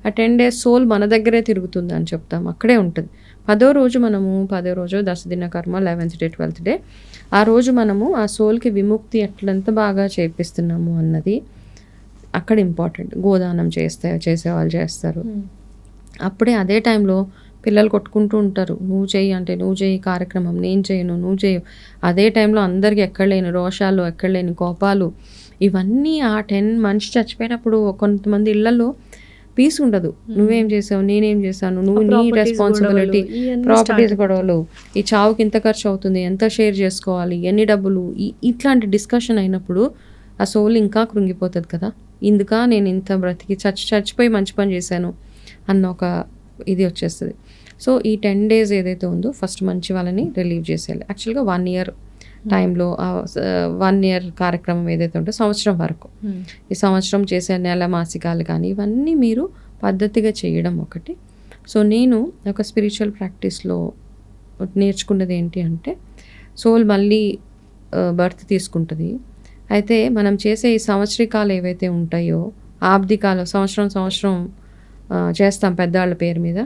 ఆ 10 days సోల్ మన దగ్గరే తిరుగుతుంది అని చెప్తాం, అక్కడే ఉంటుంది. 10వ రోజు దశదిన కర్మ, 11th డే 12th డే, ఆ రోజు మనము ఆ సోల్కి విముక్తి ఎట్లంత బాగా చేపిస్తున్నాము అన్నది అక్కడ ఇంపార్టెంట్. గోదానం చేసేవాళ్ళు చేస్తారు. అప్పుడే అదే టైంలో పిల్లలు కొట్టుకుంటూ ఉంటారు, నువ్వు చెయ్యి అంటే నువ్వు చెయ్యి కార్యక్రమం, నేను చేయను నువ్వు చేయు. అదే టైంలో అందరికి ఎక్కడలేని రోషాలు, ఎక్కడలేని కోపాలు, ఇవన్నీ ఆ 10 మనిషి చచ్చిపోయినప్పుడు కొంతమంది ఇళ్లలో పీస్ ఉండదు. నువ్వేం చేసావు, నేనేం చేశాను, నువ్వు నీ రెస్పాన్సిబిలిటీ, ప్రాపర్టీస్ గొడవలు, ఈ చావుకి ఎంత ఖర్చు అవుతుంది, ఎంత షేర్ చేసుకోవాలి, ఎన్ని డబ్బులు, ఇట్లాంటి డిస్కషన్ అయినప్పుడు ఆ సోల్ ఇంకా కృంగిపోతుంది కదా. ఇందుక నేను ఇంత బ్రతికి చచ్చిపోయి మంచి పని చేశాను అన్న ఒక ఇది వచ్చేస్తుంది. సో ఈ 10 days ఏదైతే ఉందో ఫస్ట్ మంచి వాళ్ళని రిలీవ్ చేసేయాలి. యాక్చువల్గా 1 year టైంలో 1 year కార్యక్రమం ఏదైతే ఉందో సంవత్సరం వరకు, ఈ సంవత్సరం చేసే నెల మాసికాలు కానీ ఇవన్నీ మీరు పద్ధతిగా చేయడం ఒకటి. సో నేను ఒక స్పిరిచువల్ ప్రాక్టీస్లో నేర్చుకున్నది ఏంటి అంటే సోల్ మళ్ళీ బర్త్ తీసుకుంటుంది. అయితే మనం చేసే ఈ సంవత్సరికాలు ఏవైతే ఉంటాయో, ఆబ్దికాలు సంవత్సరం చేస్తాం పెద్దవాళ్ళ పేరు మీద,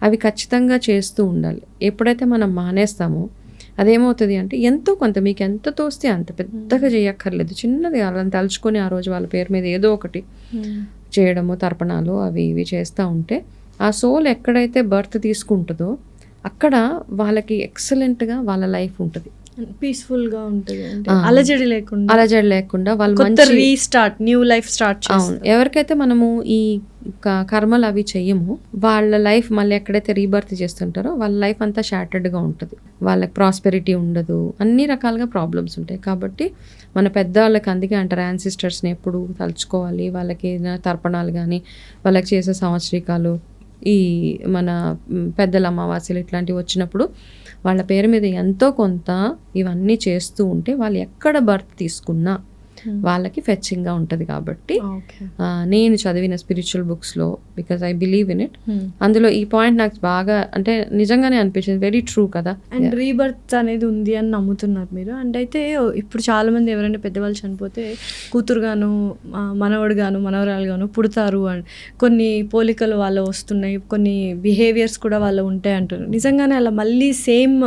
అవి ఖచ్చితంగా చేస్తూ ఉండాలి. ఎప్పుడైతే మనం మానేస్తామో అదేమవుతుంది అంటే ఎంతో కొంత మీకు ఎంత తోస్తే అంత, పెద్దగా చేయక్కర్లేదు, చిన్నది వాళ్ళని తలుచుకొని ఆ రోజు వాళ్ళ పేరు మీద ఏదో ఒకటి చేయడము, తర్పణాలు అవి ఇవి చేస్తూ ఉంటే ఆ సోల్ ఎక్కడైతే బర్త్ తీసుకుంటుందో అక్కడ వాళ్ళకి ఎక్సలెంట్గా వాళ్ళ లైఫ్ ఉంటుంది, పీస్ఫుల్గా ఉంటుంది. అలజడి లేకుండా వాళ్ళు మంచి రీస్టార్ట్, న్యూ లైఫ్ స్టార్ట్. అవును, ఎవరికైతే మనము ఈ కర్మలు అవి చెయ్యము, వాళ్ళ లైఫ్ మళ్ళీ ఎక్కడైతే రీబర్త్ చేస్తుంటారో వాళ్ళ లైఫ్ అంతా షాటర్డ్గా ఉంటుంది, వాళ్ళకి ప్రాస్పెరిటీ ఉండదు, అన్ని రకాలుగా ప్రాబ్లమ్స్ ఉంటాయి. కాబట్టి మన పెద్దవాళ్ళకి అందుకే అంటారు యాన్సిస్టర్స్ని ఎప్పుడు తలుచుకోవాలి, వాళ్ళకి ఏదైనా తర్పణాలు కానీ వాళ్ళకి చేసే సంవత్సరికాలు, ఈ మన పెద్దల అమావాస్యలు ఇట్లాంటివి వచ్చినప్పుడు వాళ్ళ పేరు మీద ఎంతో కొంత ఇవన్నీ చేస్తూ ఉంటే వాళ్ళు ఎక్కడ బర్త్ తీసుకున్నా వాళ్ళకి ఫెచ్చింగ్గా ఉంటుంది. కాబట్టి నేను చదివిన స్పిరిచువల్ బుక్స్లో, because I believe in it, అందులో ఈ పాయింట్ నాకు బాగా అంటే నిజంగానే అనిపించింది, వెరీ ట్రూ కదా. అండ్ రీబర్త్ అనేది ఉంది అని నమ్ముతున్నారు మీరు. అండ్ అయితే ఇప్పుడు చాలామంది ఎవరైనా పెద్దవాళ్ళు చనిపోతే కూతురుగాను మనవడుగాను మనవరాలుగాను పుడతారు అని కొన్ని పోలికలు వాళ్ళు వస్తున్నాయి, కొన్ని బిహేవియర్స్ కూడా వాళ్ళు ఉంటాయి అంటున్నారు. నిజంగానే అలా మళ్ళీ సేమ్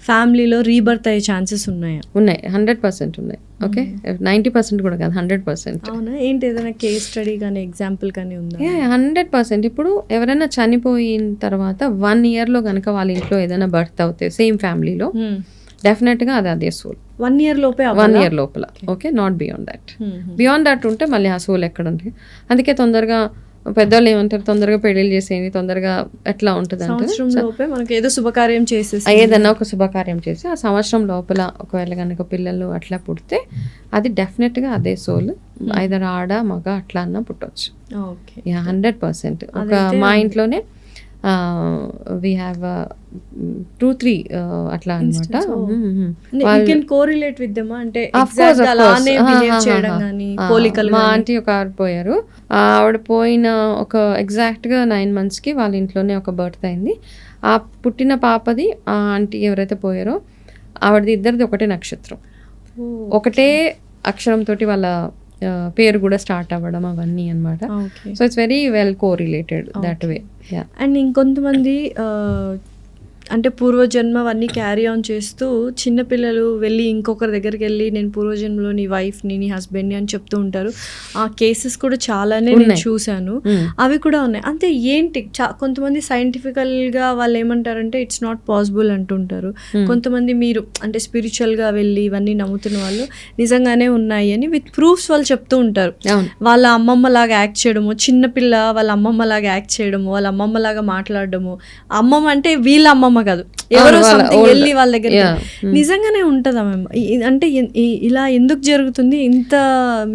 ఫ్యామిలీలో రీబర్త్ అయ్యే ఛాన్సెస్ ఉన్నాయా? ఉన్నాయి, 100% ఉన్నాయి. ఓకే, 90% కూడా కాదు, 100%. అవునా? ఏంటి ఏదైనా కేస్ స్టడీ కానీ ఎగ్జాంపుల్ కానీ ఉందా? 100%. ఇప్పుడు ఎవరైనా చనిపోయిన తర్వాత 1 yearలో కనుక వాళ్ళ ఇంట్లో ఏదైనా బర్త్ అవుతాయి సేమ్ ఫ్యామిలీలో, డెఫినెట్గా అదే సోల్ 1 year లోపే, 1 year లోపల. Okay, not beyond that. Beyond that ఉంటే మళ్ళీ ఆ సోల్ ఎక్కడ ఉంటుంది. అందుకే తొందరగా పెద్దవాళ్ళు ఏమంటారు, తొందరగా పెళ్ళిళ్ళు చేసేయండి, తొందరగా ఎట్లా ఉంటుంది అంటే మనకి ఏదో శుభకార్యం చేసేసి ఏదన్నా ఒక శుభకార్యం చేసి ఆ సంవత్సరం లోపల ఒకవేళ కనుక పిల్లలు అట్లా పుడితే అది డెఫినెట్గా అదే సోల్, ఐదర్ ఆడ మగ అట్లా అన్నా పుట్టవచ్చు. 100%. ఒక మా ఇంట్లోనే we have 2-3 అట్లా అన్నమాట. మా ఆంటీ ఒక పోయారు, ఆవిడ పోయిన ఒక ఎగ్జాక్ట్గా 9 monthsకి వాళ్ళ ఇంట్లోనే ఒక బర్త్ అయింది. ఆ పుట్టిన పాపది ఆ ఆంటీ ఎవరైతే పోయారో ఆవిడది ఇద్దరిది ఒకటే నక్షత్రం, ఒకటే అక్షరంతో వాళ్ళ పేరు కూడా స్టార్ట్ అవ్వడం అవన్నీ అనమాట. So it's very well correlated that way. And ఇంకొంతమంది అంటే పూర్వజన్మ అవన్నీ క్యారీ ఆన్ చేస్తూ చిన్నపిల్లలు వెళ్ళి ఇంకొకరి దగ్గరికి వెళ్ళి నేను పూర్వజన్మలో నీ వైఫ్ని నీ హస్బెండ్ని అని చెప్తూ ఉంటారు. ఆ కేసెస్ కూడా చాలానే నేను చూశాను, అవి కూడా ఉన్నాయి. అంతే ఏంటి కొంతమంది సైంటిఫికల్గా వాళ్ళు ఏమంటారంటే ఇట్స్ నాట్ పాసిబుల్ అంటుంటారు. కొంతమంది మీరు అంటే స్పిరిచువల్గా వెళ్ళి ఇవన్నీ నమ్ముతున్న వాళ్ళు నిజంగానే ఉన్నాయి అని విత్ ప్రూఫ్స్ వాళ్ళు చెప్తూ ఉంటారు. వాళ్ళ అమ్మమ్మలాగా యాక్ట్ చేయడము, చిన్నపిల్ల వాళ్ళ అమ్మమ్మలాగా యాక్ట్ చేయడము, వాళ్ళ అమ్మమ్మలాగా మాట్లాడడము, అమ్మమ్మ అంటే వీళ్ళ అమ్మమ్మ కాదు ఎవరో సంథింగ్ వెళ్ళి వాళ్ళ దగ్గర. నిజంగానే ఉంటుందా మ్యామ్? అంటే ఇలా ఎందుకు జరుగుతుంది? ఇంత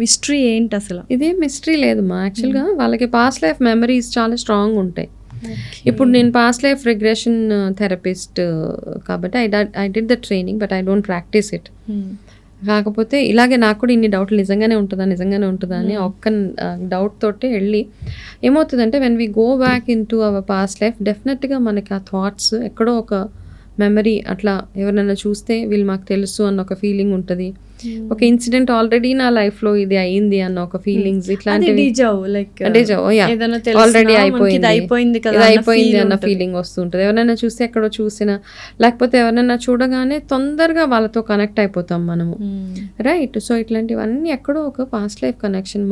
మిస్టరీ ఏంటి అసలు? ఇదే మిస్టరీ లేదు మా, యాక్చువల్గా వాళ్ళకి పాస్ట్ లైఫ్ మెమరీస్ చాలా స్ట్రాంగ్ ఉంటాయి. ఇప్పుడు నేను పాస్ట్ లైఫ్ రిగ్రెషన్ థెరపిస్ట్ కాబట్టి I did the training but I don't practice it. కాకపోతే ఇలాగే నాకు కూడా ఇన్ని డౌట్లు నిజంగానే ఉంటుందా అని ఒక్క డౌట్ తోటే వెళ్ళి ఏమవుతుందంటే when we go back in to our past life డెఫినెట్గా మనకి ఆ థాట్స్ ఎక్కడో ఒక మెమరీ అట్లా ఎవరైనా చూస్తే వీళ్ళు మాకు తెలుసు అన్న ఒక ఫీలింగ్ ఉంటుంది. ఒక ఇన్సిడెంట్ ఆల్రెడీ నా లైఫ్ లో ఇది అయింది అన్న ఒక ఫీలింగ్స్ ఇట్లాంటివి ఆల్రెడీ అయిపోయింది అన్న ఫీలింగ్ వస్తుంటది. ఎవరైనా చూస్తే ఎక్కడో చూసినా లేకపోతే ఎవరైనా చూడగానే తొందరగా వాళ్ళతో కనెక్ట్ అయిపోతాం మనము, రైట్? సో ఇట్లాంటివన్నీ ఎక్కడో ఒక పాస్ట్ లైఫ్ కనెక్షన్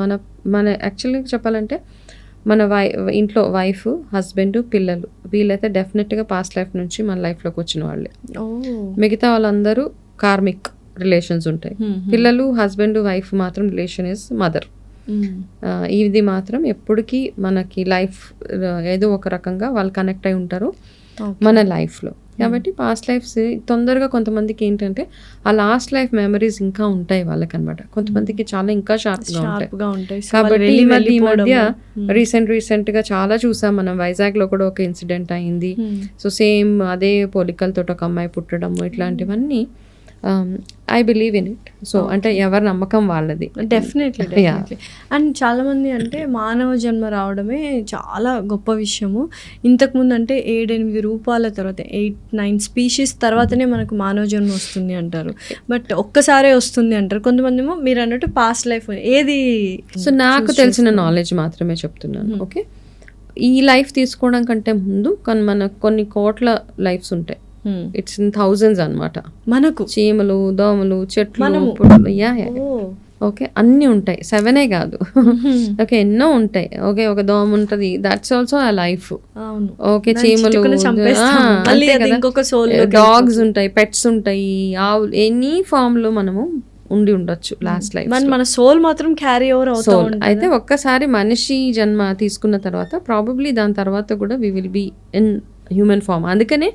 మన యాక్చువల్గా చెప్పాలంటే మన ఇంట్లో వైఫ్, హస్బెండ్, పిల్లలు వీళ్ళైతే డెఫినెట్గా పాస్ట్ లైఫ్ నుంచి మన లైఫ్లోకి వచ్చిన వాళ్ళే. మిగతా వాళ్ళందరూ కార్మిక్ రిలేషన్స్ ఉంటాయి. పిల్లలు, హస్బెండ్, వైఫ్ మాత్రం రిలేషన్ ఇస్ మదర్. ఇది మాత్రం ఎప్పటికీ మనకి లైఫ్ ఏదో ఒక రకంగా వాళ్ళు కనెక్ట్ అయి ఉంటారు మన లైఫ్లో. కాబట్టి పాస్ట్ లైఫ్స్ తొందరగా కొంతమందికి ఏంటంటే ఆ లాస్ట్ లైఫ్ మెమరీస్ ఇంకా ఉంటాయి వాళ్ళకి అనమాట. కొంతమందికి చాలా ఇంకా షార్ప్గా ఉంటాయి. కాబట్టి ఈ మధ్య రీసెంట్ గా చాలా చూసాం మనం. వైజాగ్ లో కూడా ఒక ఇన్సిడెంట్ అయింది. సో సేమ్ అదే పోలికలతో ఒక అమ్మాయి పుట్టడం ఇట్లాంటివన్నీ I believe in it. So అంటే ఎవరి నమ్మకం వాళ్ళది. డెఫినెట్లీ. అండ్ చాలామంది అంటే మానవ జన్మ రావడమే చాలా గొప్ప విషయము. ఇంతకుముందు అంటే 7-8 రూపాల తర్వాత 8-9 స్పీషీస్ తర్వాతనే మనకు మానవ జన్మ వస్తుంది అంటారు. బట్ ఒక్కసారే వస్తుంది అంటారు. కొంతమంది ఏమో మీరు అన్నట్టు పాస్ట్ లైఫ్ ఏది. సో నాకు తెలిసిన నాలెడ్జ్ మాత్రమే చెప్తున్నాను. ఓకే, ఈ లైఫ్ తీసుకోవడం కంటే ముందు కొన్ని కోట్ల లైఫ్స్ ఉంటాయి. ఇట్స్ ఇన్ థౌజండ్స్ అనమాట. మనకు చీమలు, దోమలు, చెట్లు, ఓకే అన్నీ ఉంటాయి. 7 కాదు, ఓకే ఎన్నో ఉంటాయి. ఓకే ఒక దోమ ఉంటుంది, దట్స్ ఆల్సో ఆ లైఫ్. ఓకే చీమలు, డాగ్స్ ఉంటాయి, పెట్స్ ఉంటాయి, ఆవులు, ఎనీ ఫామ్ లో మనము ఉండి ఉండొచ్చు లాస్ట్ లైఫ్. మన సోల్ మాత్రం క్యారీ ఓవర్ అవుతూ సోల్ ఉంటుంది. అయితే ఒక్కసారి మనిషి జన్మ తీసుకున్న తర్వాత ప్రాబబ్లీ దాని తర్వాత కూడా we will be in human form. అందుకనే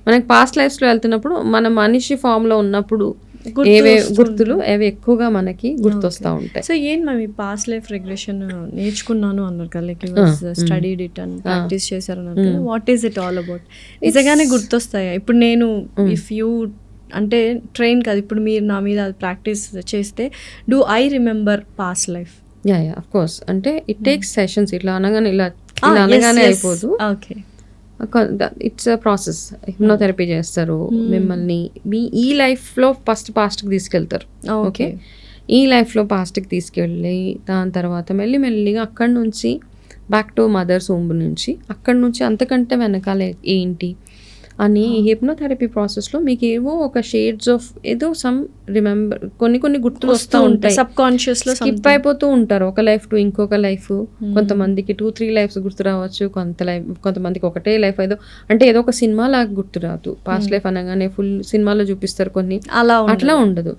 మనకి పాస్ట్ లైఫ్స్లో వెళ్తున్నప్పుడు మన మనిషి ఫామ్లో ఉన్నప్పుడు ఏవే గుర్తులు ఏవి ఎక్కువగా మనకి గుర్తొస్తూ ఉంటాయి. సో ఏంటి మ్యామ్ ఈ పాస్ట్ లైఫ్ రిగ్రెషన్ నేర్చుకున్నాను అన్నారు కదా, లైక్ స్టడీడ్ ఇట్ అని ప్రాక్టీస్ చేశారు అన్నారు. What is it all about? నిజంగానే గుర్తొస్తాయా? ఇప్పుడు నేను ఇఫ్ యూ అంటే ట్రైన్ కాదు, ఇప్పుడు మీరు నా మీద అది ప్రాక్టీస్ చేస్తే do I remember past life? Yeah of course. అంటే ఇట్ టేక్స్ సెషన్స్. ఇట్లా అనగానే ఇలా అనగానే అయిపోదు. Okay, it's a process. Hypnotherapy చేస్తారు మిమ్మల్ని మీ ఈ లైఫ్లో పాస్ట్కి తీసుకెళ్తారు. ఓకే, ఈ లైఫ్లో పాస్ట్కి తీసుకెళ్ళి దాని తర్వాత మెల్లిమెల్లిగా అక్కడి నుంచి బ్యాక్ టు మదర్స్ హోమ్ నుంచి అక్కడి నుంచి అంతకంటే వెనకాల ఏంటి అని హిప్నోథెరపీ ప్రాసెస్లో మీకు ఏవో ఒక షేడ్స్ ఆఫ్ ఏదో సమ్ రిమెంబర్ కొన్ని గుర్తులు వస్తూ ఉంటాయి. సబ్ కాన్షియస్లో స్కిప్ అయిపోతూ ఉంటారు ఒక లైఫ్ టు ఇంకొక లైఫ్. కొంతమందికి 2-3 లైఫ్స్ గుర్తు రావచ్చు, కొంతమందికి ఒకటే లైఫ్ ఏదో ఒక సినిమా లాగా గుర్తు రాదు. పాస్ట్ లైఫ్ అనగానే ఫుల్ సినిమాలో చూపిస్తారు కొన్ని, అట్లా ఉండదు.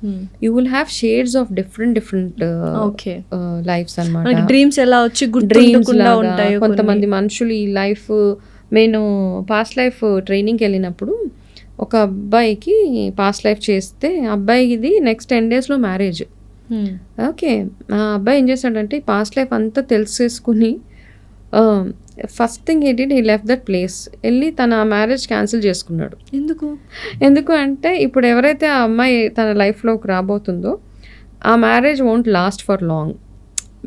You will have shades of different lifes అన్నమాట. డ్రీమ్స్ ఎలా వచ్చి డ్రీమ్స్ లాగా కొంతమంది మనుషులు ఈ లైఫ్. నేను పాస్ట్ లైఫ్ ట్రైనింగ్కి వెళ్ళినప్పుడు ఒక అబ్బాయికి పాస్ట్ లైఫ్ చేస్తే అబ్బాయిది నెక్స్ట్ 10 daysలో మ్యారేజ్. ఓకే, ఆ అబ్బాయి ఏం చేశాడంటే పాస్ట్ లైఫ్ అంతా తెలిసేసుకుని first thing he left that place, వెళ్ళి తన మ్యారేజ్ క్యాన్సిల్ చేసుకున్నాడు. ఎందుకు అంటే ఇప్పుడు ఎవరైతే ఆ అమ్మాయి తన లైఫ్లోకి రాబోతుందో ఆ marriage won't last for long.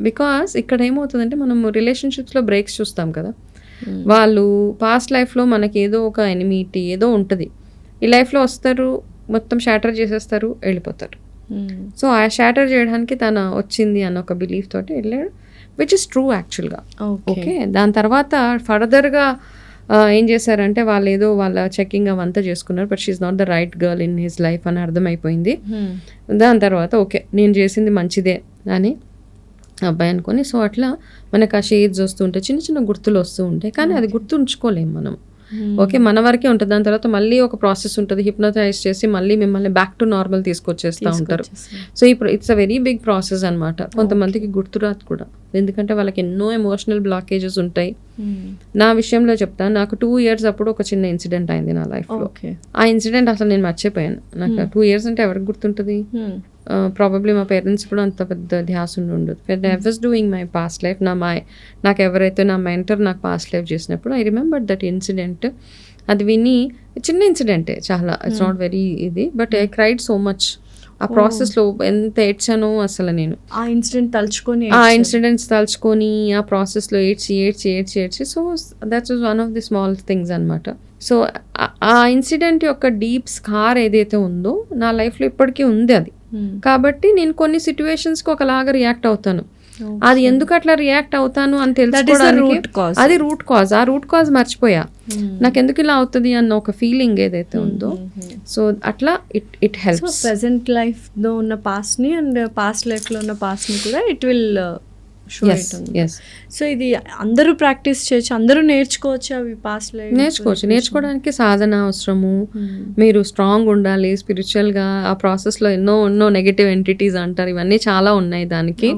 Because ఇక్కడ ఏమవుతుందంటే మనం రిలేషన్షిప్స్లో బ్రేక్స్ చూస్తాం కదా, వాళ్ళు పాస్ట్ లైఫ్లో మనకి ఏదో ఒక ఎనిమిటీ ఏదో ఉంటుంది, ఈ లైఫ్లో వస్తారు మొత్తం షాటర్ చేసేస్తారు వెళ్ళిపోతారు. సో ఆ షాటర్ చేయడానికి తన వచ్చింది అన్న ఒక బిలీఫ్ తోటి వెళ్ళాడు, విచ్ ఇస్ ట్రూ యాక్చువల్గా. ఓకే, దాని తర్వాత ఫర్దర్గా ఏం చేశారంటే వాళ్ళు ఏదో వాళ్ళ చెకింగ్ అవంతా చేసుకున్నారు, but she not the right girl in his life అని అర్థమైపోయింది. దాని తర్వాత ఓకే నేను చేసింది మంచిదే అని అబ్బాయి అనుకొని, సో అట్లా మనకు ఆ షేడ్స్ వస్తూ ఉంటాయి, చిన్న చిన్న గుర్తులు వస్తూ ఉంటాయి, కానీ అది గుర్తుంచుకోలేము మనం. ఓకే, మన వరకే ఉంటుంది. దాని తర్వాత మళ్ళీ ఒక ప్రాసెస్ ఉంటుంది, హిప్నోటైజ్ చేసి మళ్ళీ మిమ్మల్ని బ్యాక్ టు నార్మల్ తీసుకొచ్చేస్తూ ఉంటారు. సో ఇప్పుడు it's a very big process అనమాట. కొంతమందికి గుర్తురాదు కూడా, ఎందుకంటే వాళ్ళకి ఎన్నో ఎమోషనల్ బ్లాకేజెస్ ఉంటాయి. నా విషయంలో చెప్తాను, నాకు 2 years అప్పుడు ఒక చిన్న ఇన్సిడెంట్ అయింది నా లైఫ్లో. ఆ ఇన్సిడెంట్ అసలు నేను మర్చిపోయాను. నాకు 2 years అంటే ఎవరికి గుర్తుంటుంది? ప్రాబబ్లీ మా పేరెంట్స్ కూడా అంత పెద్ద ధ్యాస ఉండదు. I was doing my past life. నాకు ఎవరైతే నా మెంటర్ నాకు పాస్ట్ లైఫ్ చేసినప్పుడు ఐ రిమెంబర్ దట్ ఇన్సిడెంట్. అది విని చిన్న ఇన్సిడెంటే చాలా, ఇట్స్ నాట్ వెరీ ఇది, but I cried so much. ఆ ప్రాసెస్లో ఎంత ఏడ్చానో అసలు నేను ఆ ఇన్సిడెంట్స్ తలుచుకొని ఆ ప్రాసెస్లో ఏడ్చి so that's was one of the small things అనమాట. సో ఆ ఇన్సిడెంట్ యొక్క డీప్ స్కార్ ఏదైతే ఉందో నా లైఫ్లో ఇప్పటికీ ఉంది అది. కాబట్టి నేను కొన్ని సిచ్యువేషన్స్కి ఒకలాగా రియాక్ట్ అవుతాను. అది ఎందుకు అట్లా రియాక్ట్ అవుతాను అని తెలుసుకోవడానికి అది రూట్ కాజ్. ఆ రూట్ కాజ్ మర్చిపోయా, నాకు ఎందుకు ఇలా అవుతుంది అన్న ఒక ఫీలింగ్ ఏదైతే ఉందో, సో అట్లా ఇట్ హెల్ప్స్. ప్రెసెంట్ లైఫ్లో ఉన్న పాస్ట్ని అండ్ పాస్ట్ లైఫ్లో ఉన్న పాస్ట్ని కూడా ఇట్ విల్ షో. సో ఇది అందరూ ప్రాక్టీస్ చేయొచ్చు, అందరూ నేర్చుకోవచ్చు. అవి పాస్ట్ లైఫ్ నేర్చుకోవడానికి సాధన అవసరము. మీరు స్ట్రాంగ్ ఉండాలి స్పిరిచువల్గా. ఆ ప్రాసెస్లో ఎన్నో నెగటివ్ ఎంటిటీస్ అంటారు, ఇవన్నీ చాలా ఉన్నాయి దానికి.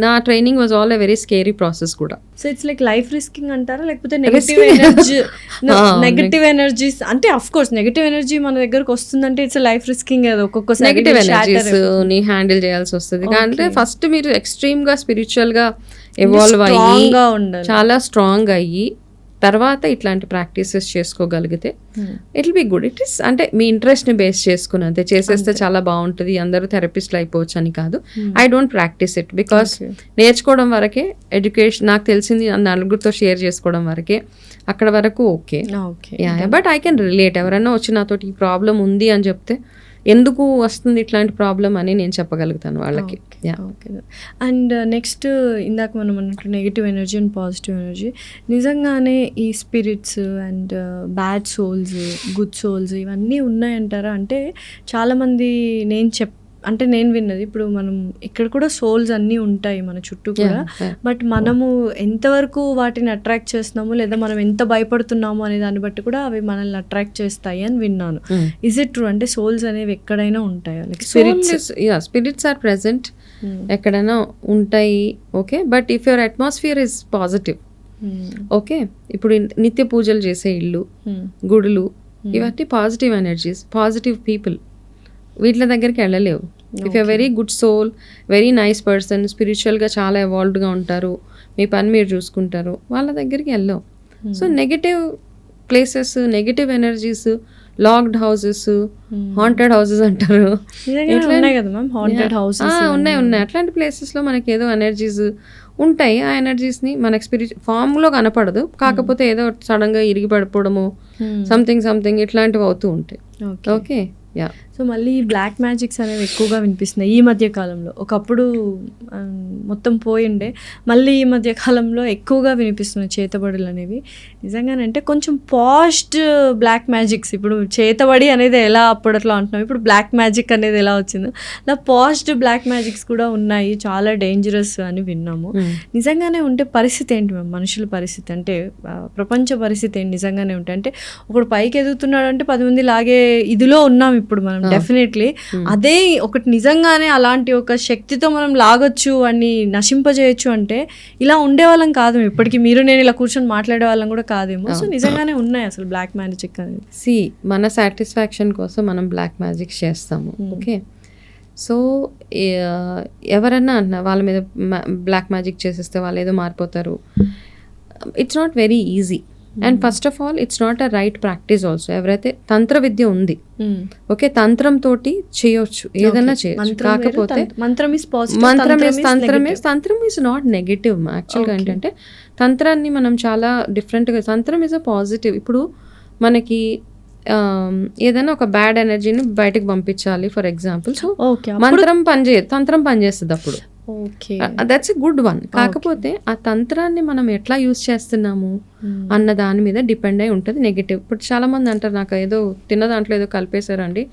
నా training was all a very scary process కూడా. So it's like life risking అంటారా, లేకపోతే నెగటివ్ ఎనర్జీస్ అంటే అఫ్ కోర్స్ నెగటివ్ ఎనర్జీ మన దగ్గరకు వస్తుందంటే ఇట్స్ లైఫ్ రిస్కింగ్. ఏదో ఒక్కొక్కసారి నెగటివ్ ఎనర్జీస్ ని హ్యాండిల్ చేయాల్సి వస్తుంది. అంటే ఫస్ట్ మీరు ఎక్స్ట్రీమ్ గా స్పిరిచువల్ గా ఎవాల్వ్ అయ్యి చాలా స్ట్రాంగ్ అయ్యి తర్వాత ఇట్లాంటి ప్రాక్టీసెస్ చేసుకోగలిగితే it will be good. It is అంటే మీ ఇంట్రెస్ట్ని బేస్ చేసుకుని అంతే చేసేస్తే చాలా బాగుంటుంది, అందరూ థెరపిస్ట్లు అయిపోవచ్చు అని కాదు. I don't practice it because నేర్చుకోవడం వరకే, ఎడ్యుకేషన్ నాకు తెలిసింది నలుగురితో షేర్ చేసుకోవడం వరకే, అక్కడ వరకు okay. But I can relate. ఎవరైనా వచ్చి నాతోటి ఈ ప్రాబ్లం ఉంది అని చెప్తే ఎందుకు వస్తుంది ఇట్లాంటి ప్రాబ్లం అని నేను చెప్పగలుగుతాను వాళ్ళకి. అండ్ నెక్స్ట్ ఇందాక మనం అన్నట్టు negative energy and positive energy, నిజంగానే ఈ spirits and bad souls good souls ఇవన్నీ ఉన్నాయంటారా? అంటే చాలామంది నేను అంటే నేను విన్నది ఇప్పుడు మనం ఇక్కడ కూడా సోల్స్ అన్నీ ఉంటాయి మన చుట్టూ కూడా, బట్ మనము ఎంతవరకు వాటిని అట్రాక్ట్ చేస్తున్నాము లేదా మనం ఎంత భయపడుతున్నాము అనే దాన్ని బట్టి కూడా అవి మనల్ని అట్రాక్ట్ చేస్తాయి అని విన్నాను. Is it true? అంటే సోల్స్ అనేవి ఎక్కడైనా ఉంటాయా? లైక్ స్పిరిట్స్ ఆర్ ప్రెసెంట్, ఎక్కడైనా ఉంటాయి. Okay, but if your atmosphere is positive, okay, ఇప్పుడు నిత్య పూజలు చేసే ఇల్లు, గుడులు, ఇవన్నీ పాజిటివ్ ఎనర్జీస్, పాజిటివ్ పీపుల్, వీటి దగ్గరికి వెళ్ళలేవు. If you very good soul, very nice person, స్పిరిచువల్గా చాలా ఎవాల్వ్డ్గా ఉంటారు, మీ పని మీరు చూసుకుంటారు, వాళ్ళ దగ్గరికి వెళ్ళవు. So negative places, negative energies, locked houses, haunted houses అంటారు, ఉన్నాయి. అట్లాంటి ప్లేసెస్లో మనకి ఏదో ఎనర్జీస్ ఉంటాయి. ఆ ఎనర్జీస్ని మనకి ఫామ్లో కనపడదు, కాకపోతే ఏదో సడన్గా ఇరిగి పడిపోవడము, సంథింగ్ ఇట్లాంటివి అవుతూ ఉంటాయి. Okay, yeah. సో మళ్ళీ బ్లాక్ మ్యాజిక్స్ అనేవి ఎక్కువగా వినిపిస్తున్నాయి ఈ మధ్య కాలంలో. ఒకప్పుడు మొత్తం పోయిండే, మళ్ళీ ఈ మధ్య కాలంలో ఎక్కువగా వినిపిస్తున్నాయి చేతబడులు అనేవి. నిజంగానే అంటే కొంచెం పాస్ట్ బ్లాక్ మ్యాజిక్స్, ఇప్పుడు చేతబడి అనేది ఎలా అప్పట్లో అంటున్నాం, ఇప్పుడు బ్లాక్ మ్యాజిక్ అనేది ఎలా వచ్చిందో అలా పాస్ట్ బ్లాక్ మ్యాజిక్స్ కూడా ఉన్నాయి, చాలా డేంజరస్ అని విన్నాము. నిజంగానే ఉంటే పరిస్థితి ఏంటి మ్యామ్? మనుషుల పరిస్థితి అంటే ప్రపంచ పరిస్థితి ఏంటి నిజంగానే ఉంటే? అంటే ఒకడు పైకి ఎదుగుతున్నాడు అంటే 10 మంది లాగే ఇదిలో ఉన్నాం ఇప్పుడు మనం. డెఫినెట్లీ అదే ఒకటి నిజంగానే అలాంటి ఒక శక్తితో మనం లాగొచ్చు అని నశింపజేయచ్చు అంటే ఇలా ఉండేవాళ్ళం కాదు ఇప్పటికీ. మీరు నేను ఇలా కూర్చొని మాట్లాడే వాళ్ళం కూడా కాదేమో. సో నిజంగానే ఉన్నాయి అసలు బ్లాక్ మ్యాజిక్ అనేది. మన సాటిస్ఫాక్షన్ కోసం మనం బ్లాక్ మ్యాజిక్ చేస్తాము. ఓకే, సో ఎవరన్నా అంటున్నా వాళ్ళ మీద బ్లాక్ మ్యాజిక్ చేసేస్తే వాళ్ళు ఏదో మారిపోతారు. It's not very easy. And first of all it's not a right practice also. ఎవరైతే తంత్ర విద్య ఉంది, ఓకే, తంత్రం తోటి చేయొచ్చు, ఏదైనా చేయొచ్చు. కాకపోతే తంత్రం ఈజ్ నాట్ నెగటివ్. యాక్చువల్గా ఏంటంటే తంత్రాన్ని మనం చాలా డిఫరెంట్గా, తంత్రం ఈజ్ అ పాజిటివ్. ఇప్పుడు మనకి ఏదైనా ఒక బ్యాడ్ ఎనర్జీని బయటకు పంపించాలి ఫర్ ఎగ్జాంపుల్, సో తంత్రం పనిచేస్తుంది అప్పుడు. That's a good one. కాకపోతే ఆ తంత్రాన్ని మనం ఎట్లా యూజ్ చేస్తున్నాము అన్న దాని మీద డిపెండ్ అయి ఉంటుంది నెగటివ్. ఇప్పుడు చాలా మంది అంటారు నాకు ఏదో తిన్న దాంట్లో ఏదో కలిపేశారండి,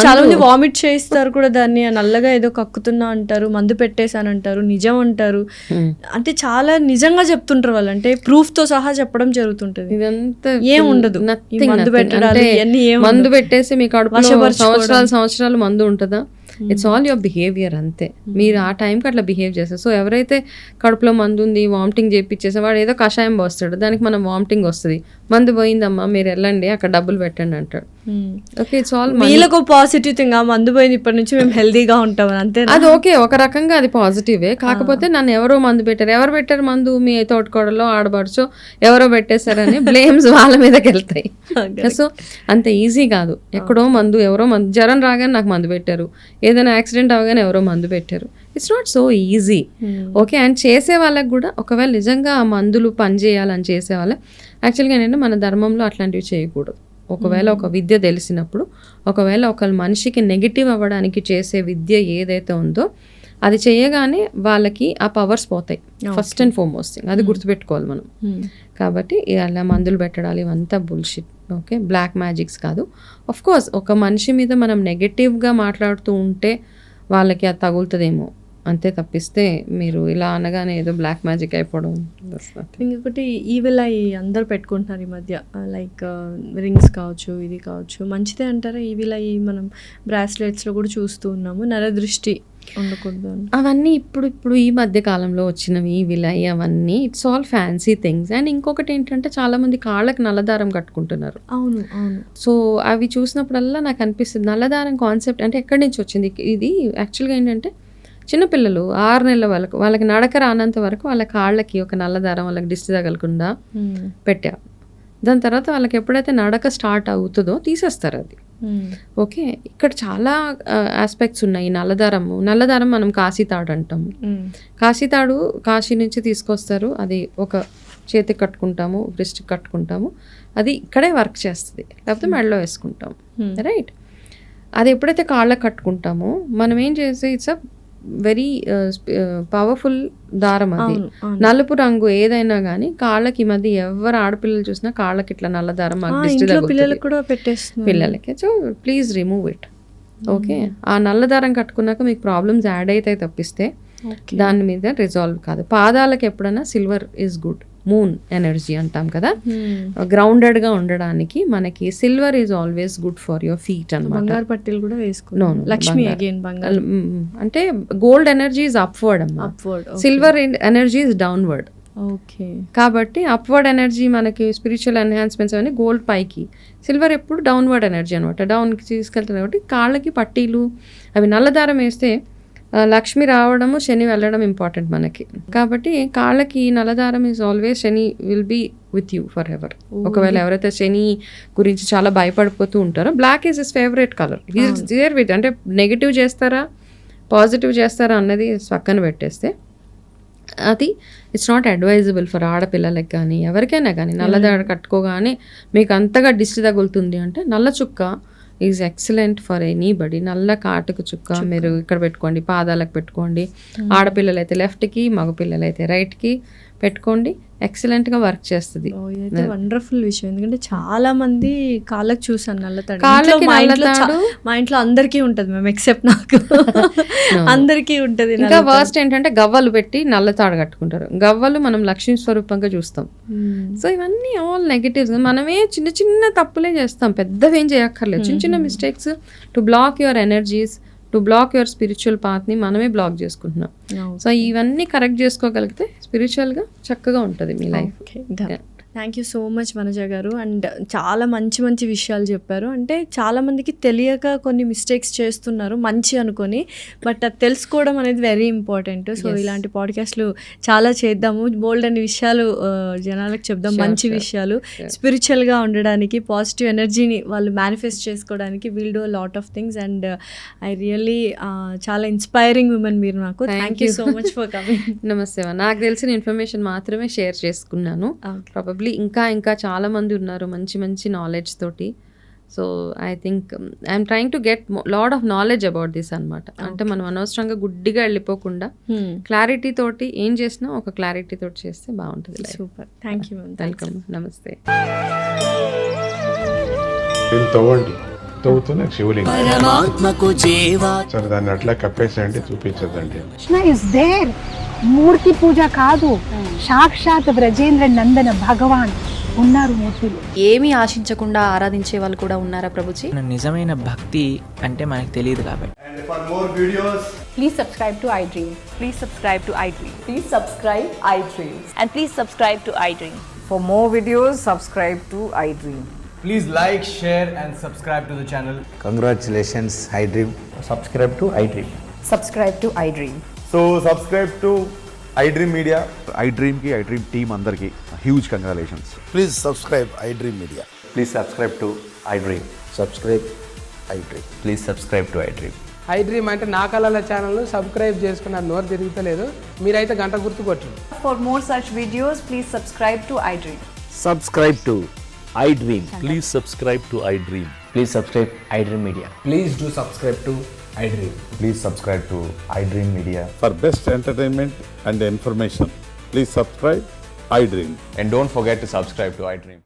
చాలా మంది వామిట్ చేస్తారు కూడా, దాన్ని నల్లగా ఏదో కక్కుతున్నా అంటారు, మందు పెట్టేశానంటారు, నిజం అంటారు. అంటే చాలా నిజంగా చెప్తుంటారు వాళ్ళు, అంటే ప్రూఫ్ తో సహా చెప్పడం జరుగుతుంటది. ఇదంతా ఏం ఉండదు, మందు పెట్టడాలు మందు పెట్టేసి మీ కడుపులో సంవత్సరాలు మందు ఉంటుందా? ఇట్స్ ఆల్ యువర్ బిహేవియర్ అంతే. మీరు ఆ టైంకి అట్లా బిహేవ్ చేస్తారు. సో ఎవరైతే కడుపులో మందు ఉంది, వామిటింగ్ చేయించేసే వాడు ఏదో కషాయం పోస్తాడు, దానికి మనం వామిటింగ్ వస్తుంది, మందు పోయిందమ్మా మీరు వెళ్ళండి అక్కడ డబ్బులు పెట్టండి అంటాడు. ఓకే, ఇట్స్ ఆల్ వీళ్ళకు పాజిటివ్ థింగ్, మందు పోయింది ఇప్పటి నుంచి మేము హెల్దీగా ఉంటాం అంతే. అది ఓకే, ఒక రకంగా అది పాజిటివే. కాకపోతే నన్ను ఎవరో మందు పెట్టారు, ఎవరు పెట్టారు మందు? మీ తోటకోడలో ఆడబడుచో ఎవరో పెట్టేశారని బ్లేమ్స్ వాళ్ళ మీదకి వెళ్తాయి. సో అంత ఈజీ కాదు. ఎక్కడో మందు, ఎవరో మందు, జ్వరం రాగానే నాకు మందు పెట్టారు, ఏదైనా యాక్సిడెంట్ అవగానే ఎవరో మందు పెట్టారు. It's not so easy. Okay, and చేసే వాళ్ళకి కూడా ఒకవేళ నిజంగా ఆ మందులు పనిచేయాలని చేసే వాళ్ళ యాక్చువల్గా ఏంటంటే మన ధర్మంలో అట్లాంటివి చేయకూడదు. ఒకవేళ ఒక విద్య తెలిసినప్పుడు, ఒకవేళ ఒక మనిషికి నెగిటివ్ అవ్వడానికి చేసే విద్య ఏదైతే ఉందో అది చేయగానే వాళ్ళకి ఆ పవర్స్ పోతాయి. ఫస్ట్ అండ్ ఫార్మోస్ట్ థింగ్ అది గుర్తుపెట్టుకోవాలి మనం. కాబట్టి అలా మందులు పెట్టడాలి ఇవంతా బుల్షిట్. ఓకే, బ్లాక్ మ్యాజిక్స్ కాదు. ఆఫ్ కోర్స్ ఒక మనిషి మీద మనం నెగటివ్గా మాట్లాడుతూ ఉంటే వాళ్ళకి అది తగులుతుందేమో అంతే, తప్పిస్తే మీరు ఇలా అనగానే ఏదో బ్లాక్ మ్యాజిక్ అయిపోవడం. ఇంకొకటి ఈవిల్ ఐ అందరు పెట్టుకుంటున్నారు ఈ మధ్య, లైక్ రింగ్స్ కావచ్చు, ఇది కావచ్చు, మంచిదే అంటారా ఈవిల్ ఐ? మనం బ్రాస్లెట్స్లో కూడా చూస్తూ ఉన్నాము, నరదృష్టి ఉండకూడదు. అవన్నీ ఇప్పుడు ఈ మధ్య కాలంలో వచ్చినవి విలై అవన్నీ it's all fancy things. And ఇంకొకటి ఏంటంటే చాలా మంది కాళ్ళకి నల్లదారం కట్టుకుంటున్నారు. అవును. సో అవి చూసినప్పుడల్లా నాకు అనిపిస్తుంది నల్లదారం కాన్సెప్ట్ అంటే ఎక్కడి నుంచి వచ్చింది ఇది? యాక్చువల్గా ఏంటంటే చిన్నపిల్లలు 6 నెలల వాళ్ళకి నడక రానంత వరకు వాళ్ళ కాళ్ళకి ఒక నల్లదారం వాళ్ళకి దిష్టి తగలకుండా పెట్టారు. దాని తర్వాత వాళ్ళకి ఎప్పుడైతే నడక స్టార్ట్ అవుతుందో తీసేస్తారు అది. ఓకే, ఇక్కడ చాలా ఆస్పెక్ట్స్ ఉన్నాయి. నల్లదారం మనం కాశీతాడు అంటాము. కాశీతాడు కాశీ నుంచి తీసుకొస్తారు, అది ఒక చేతికి కట్టుకుంటాము, బ్రెస్ట్కి కట్టుకుంటాము, అది ఇక్కడే వర్క్ చేస్తుంది, లేకపోతే మెడలో వేసుకుంటాము. రైట్, అది ఎప్పుడైతే కాళ్ళకి కట్టుకుంటామో మనం ఏం చేస్తే ఇట్స్ అ వెరీ పవర్ఫుల్ దారం. అది నలుపు రంగు ఏదైనా కానీ కాళ్ళకి ఈ మధ్య ఎవరు ఆడపిల్లలు చూసినా కాళ్ళకి ఇట్లా నల్ల దారం పిల్లలకి. So please remove it. Okay, ఆ నల్ల దారం కట్టుకున్నాక మీకు ప్రాబ్లమ్స్ యాడ్ అయితే తప్పిస్తే దాని మీద రిజాల్వ్ కాదు. పాదాలకు ఎప్పుడైనా silver is good, moon energy అంటాం కదా, గ్రౌండెడ్గా ఉండడానికి మనకి silver is always good for your feet అనమాట. బంగారు పట్టీలు కూడా వేసుకున్నాం. లక్ష్మి అగైన్ బంగారు అంటే గోల్డ్ ఎనర్జీ ఈజ్ అప్వర్డ్ అమ్మా, silver energy is downward. Okay, కాబట్టి అప్వర్డ్ ఎనర్జీ మనకి స్పిరిచువల్ ఎన్హాన్స్మెంట్స్ అవన్నీ గోల్డ్ పైకి, సిల్వర్ ఎప్పుడు డౌన్వర్డ్ ఎనర్జీ అనమాట, డౌన్కి తీసుకెళ్తారు. కాబట్టి కాళ్ళకి పట్టీలు అవి నల్లదారం వేస్తే లక్ష్మి రావడము శని వెళ్ళడం ఇంపార్టెంట్ మనకి. కాబట్టి కాళ్ళకి నల్లదారం is always Shani will be with you forever. ఒకవేళ ఎవరైతే శని గురించి చాలా భయపడిపోతూ ఉంటారో black is his favourite colour. Is there with, అంటే నెగిటివ్ చేస్తారా పాజిటివ్ చేస్తారా అన్నది పక్కన పెట్టేస్తే అది ఇట్స్ నాట్ అడ్వైజబుల్ ఫర్ ఆడపిల్లలకి కానీ ఎవరికైనా కానీ. నల్లదాడ కట్టుకోగానే మీకు అంతగా దిష్టి తగులుతుంది అంటే నల్ల చుక్క ఈజ్ ఎక్సలెంట్ ఫర్ ఎనీబడి. నల్ల కాటుకు చుక్క మీరు ఇక్కడ పెట్టుకోండి, పాదాలకు పెట్టుకోండి. ఆడపిల్లలైతే లెఫ్ట్కి, మగపిల్లలైతే రైట్కి పెట్టుకోండి, ఎక్సలెంట్గా వర్క్ చేస్తుంది. వండర్ఫుల్ విషయం. ఎందుకంటే చాలా మంది కాళ్ళకి చూసాను నల్లతాడు. మా ఇంట్లో అందరికీ ఉంటుంది మ్యామ్, ఎక్సెప్ట్ నాకు అందరికీ ఉంటుంది. ఇంకా వర్స్ట్ ఏంటంటే గవ్వలు పెట్టి నల్లతాడు కట్టుకుంటారు. గవ్వలు మనం లక్ష్మీ స్వరూపంగా చూస్తాం. సో ఇవన్నీ ఆల్ నెగటివ్స్. మనమే చిన్న చిన్న తప్పులే చేస్తాం, పెద్దవేం చేయక్కర్లేదు. చిన్న చిన్న mistakes to block your energies, to block your spiritual పాత్ని మనమే బ్లాక్ చేసుకుంటున్నాం. సో ఇవన్నీ కరెక్ట్ చేసుకోగలిగితే స్పిరిచువల్గా చక్కగా ఉంటుంది మీ life. Thank you so much Vanaja గారు. అండ్ చాలా మంచి మంచి విషయాలు చెప్పారు. అంటే చాలామందికి తెలియక కొన్ని మిస్టేక్స్ చేస్తున్నారు మంచి అనుకొని, బట్ అది తెలుసుకోవడం అనేది వెరీ ఇంపార్టెంట్. సో ఇలాంటి పాడ్కాస్ట్లు చాలా చేద్దాము, బోల్డ్ అనే విషయాలు జనాలకు చెప్దాం, మంచి విషయాలు స్పిరిచువల్గా ఉండడానికి, పాజిటివ్ ఎనర్జీని వాళ్ళు మేనిఫెస్ట్ చేసుకోవడానికి. Will do lot of things and I really చాలా ఇన్స్పైరింగ్ ఉమెన్ మీరు నాకు. Thank you so much for coming. నమస్తే. నాకు తెలిసిన ఇన్ఫర్మేషన్ మాత్రమే షేర్ చేసుకున్నాను. ప్రాబబ్లీ ఇంకా చాలా మంది ఉన్నారు మంచి మంచి నాలెడ్జ్ తోటి. So I think I'm trying to get lot of knowledge about this అనమాట. అంటే మనం అనవసరంగా గుడ్డిగా వెళ్ళిపోకుండా క్లారిటీ తోటి ఏం చేసినా ఒక క్లారిటీ తోటి చేస్తే బాగుంటుంది. Super, thank you ma'am. Welcome. నమస్తే. తవ్వుతున్న శివలింగం సరే దాన్ని అట్లా కప్పేసేయండి, చూపించదండి. కృష్ణ ఇస్ దేర్, మూర్తి పూజ కాదు, సాక్షాత్ బ్రజేంద్ర నందన భగవాన్ ఉన్నారు మూర్తిలో. ఏమీ ఆశించకుండా ఆరాధించే వాళ్ళు కూడా ఉన్నారా ప్రభుజీ? నిజమైన భక్తి అంటే మనకు తెలియదు కాబట్టి. Please subscribe to iDream. Please subscribe to iDream. Please subscribe iDream. And please subscribe to iDream. For more videos, subscribe to iDream. Please like, share and subscribe to the channel. Congratulations, iDream. Subscribe to iDream. Subscribe to iDream. So subscribe to iDream Media. iDream ki iDream team andarki huge congratulations. Please subscribe iDream Media. Please subscribe to iDream. Subscribe iDream. Please subscribe to iDream. iDream అంటే నా కళల ఛానల్ సబ్స్క్రైబ్ చేసుకున్నారు, నోరు తిరుగుతలేదు. మీరైతే గంట గుర్తు కొట్టండి. For more such videos, please subscribe to iDream. Subscribe to iDream. Please subscribe to iDream. Please subscribe iDream Media. Please do subscribe to iDream. Please subscribe to iDream Media. For best entertainment and information, please subscribe iDream. And don't forget to subscribe to iDream.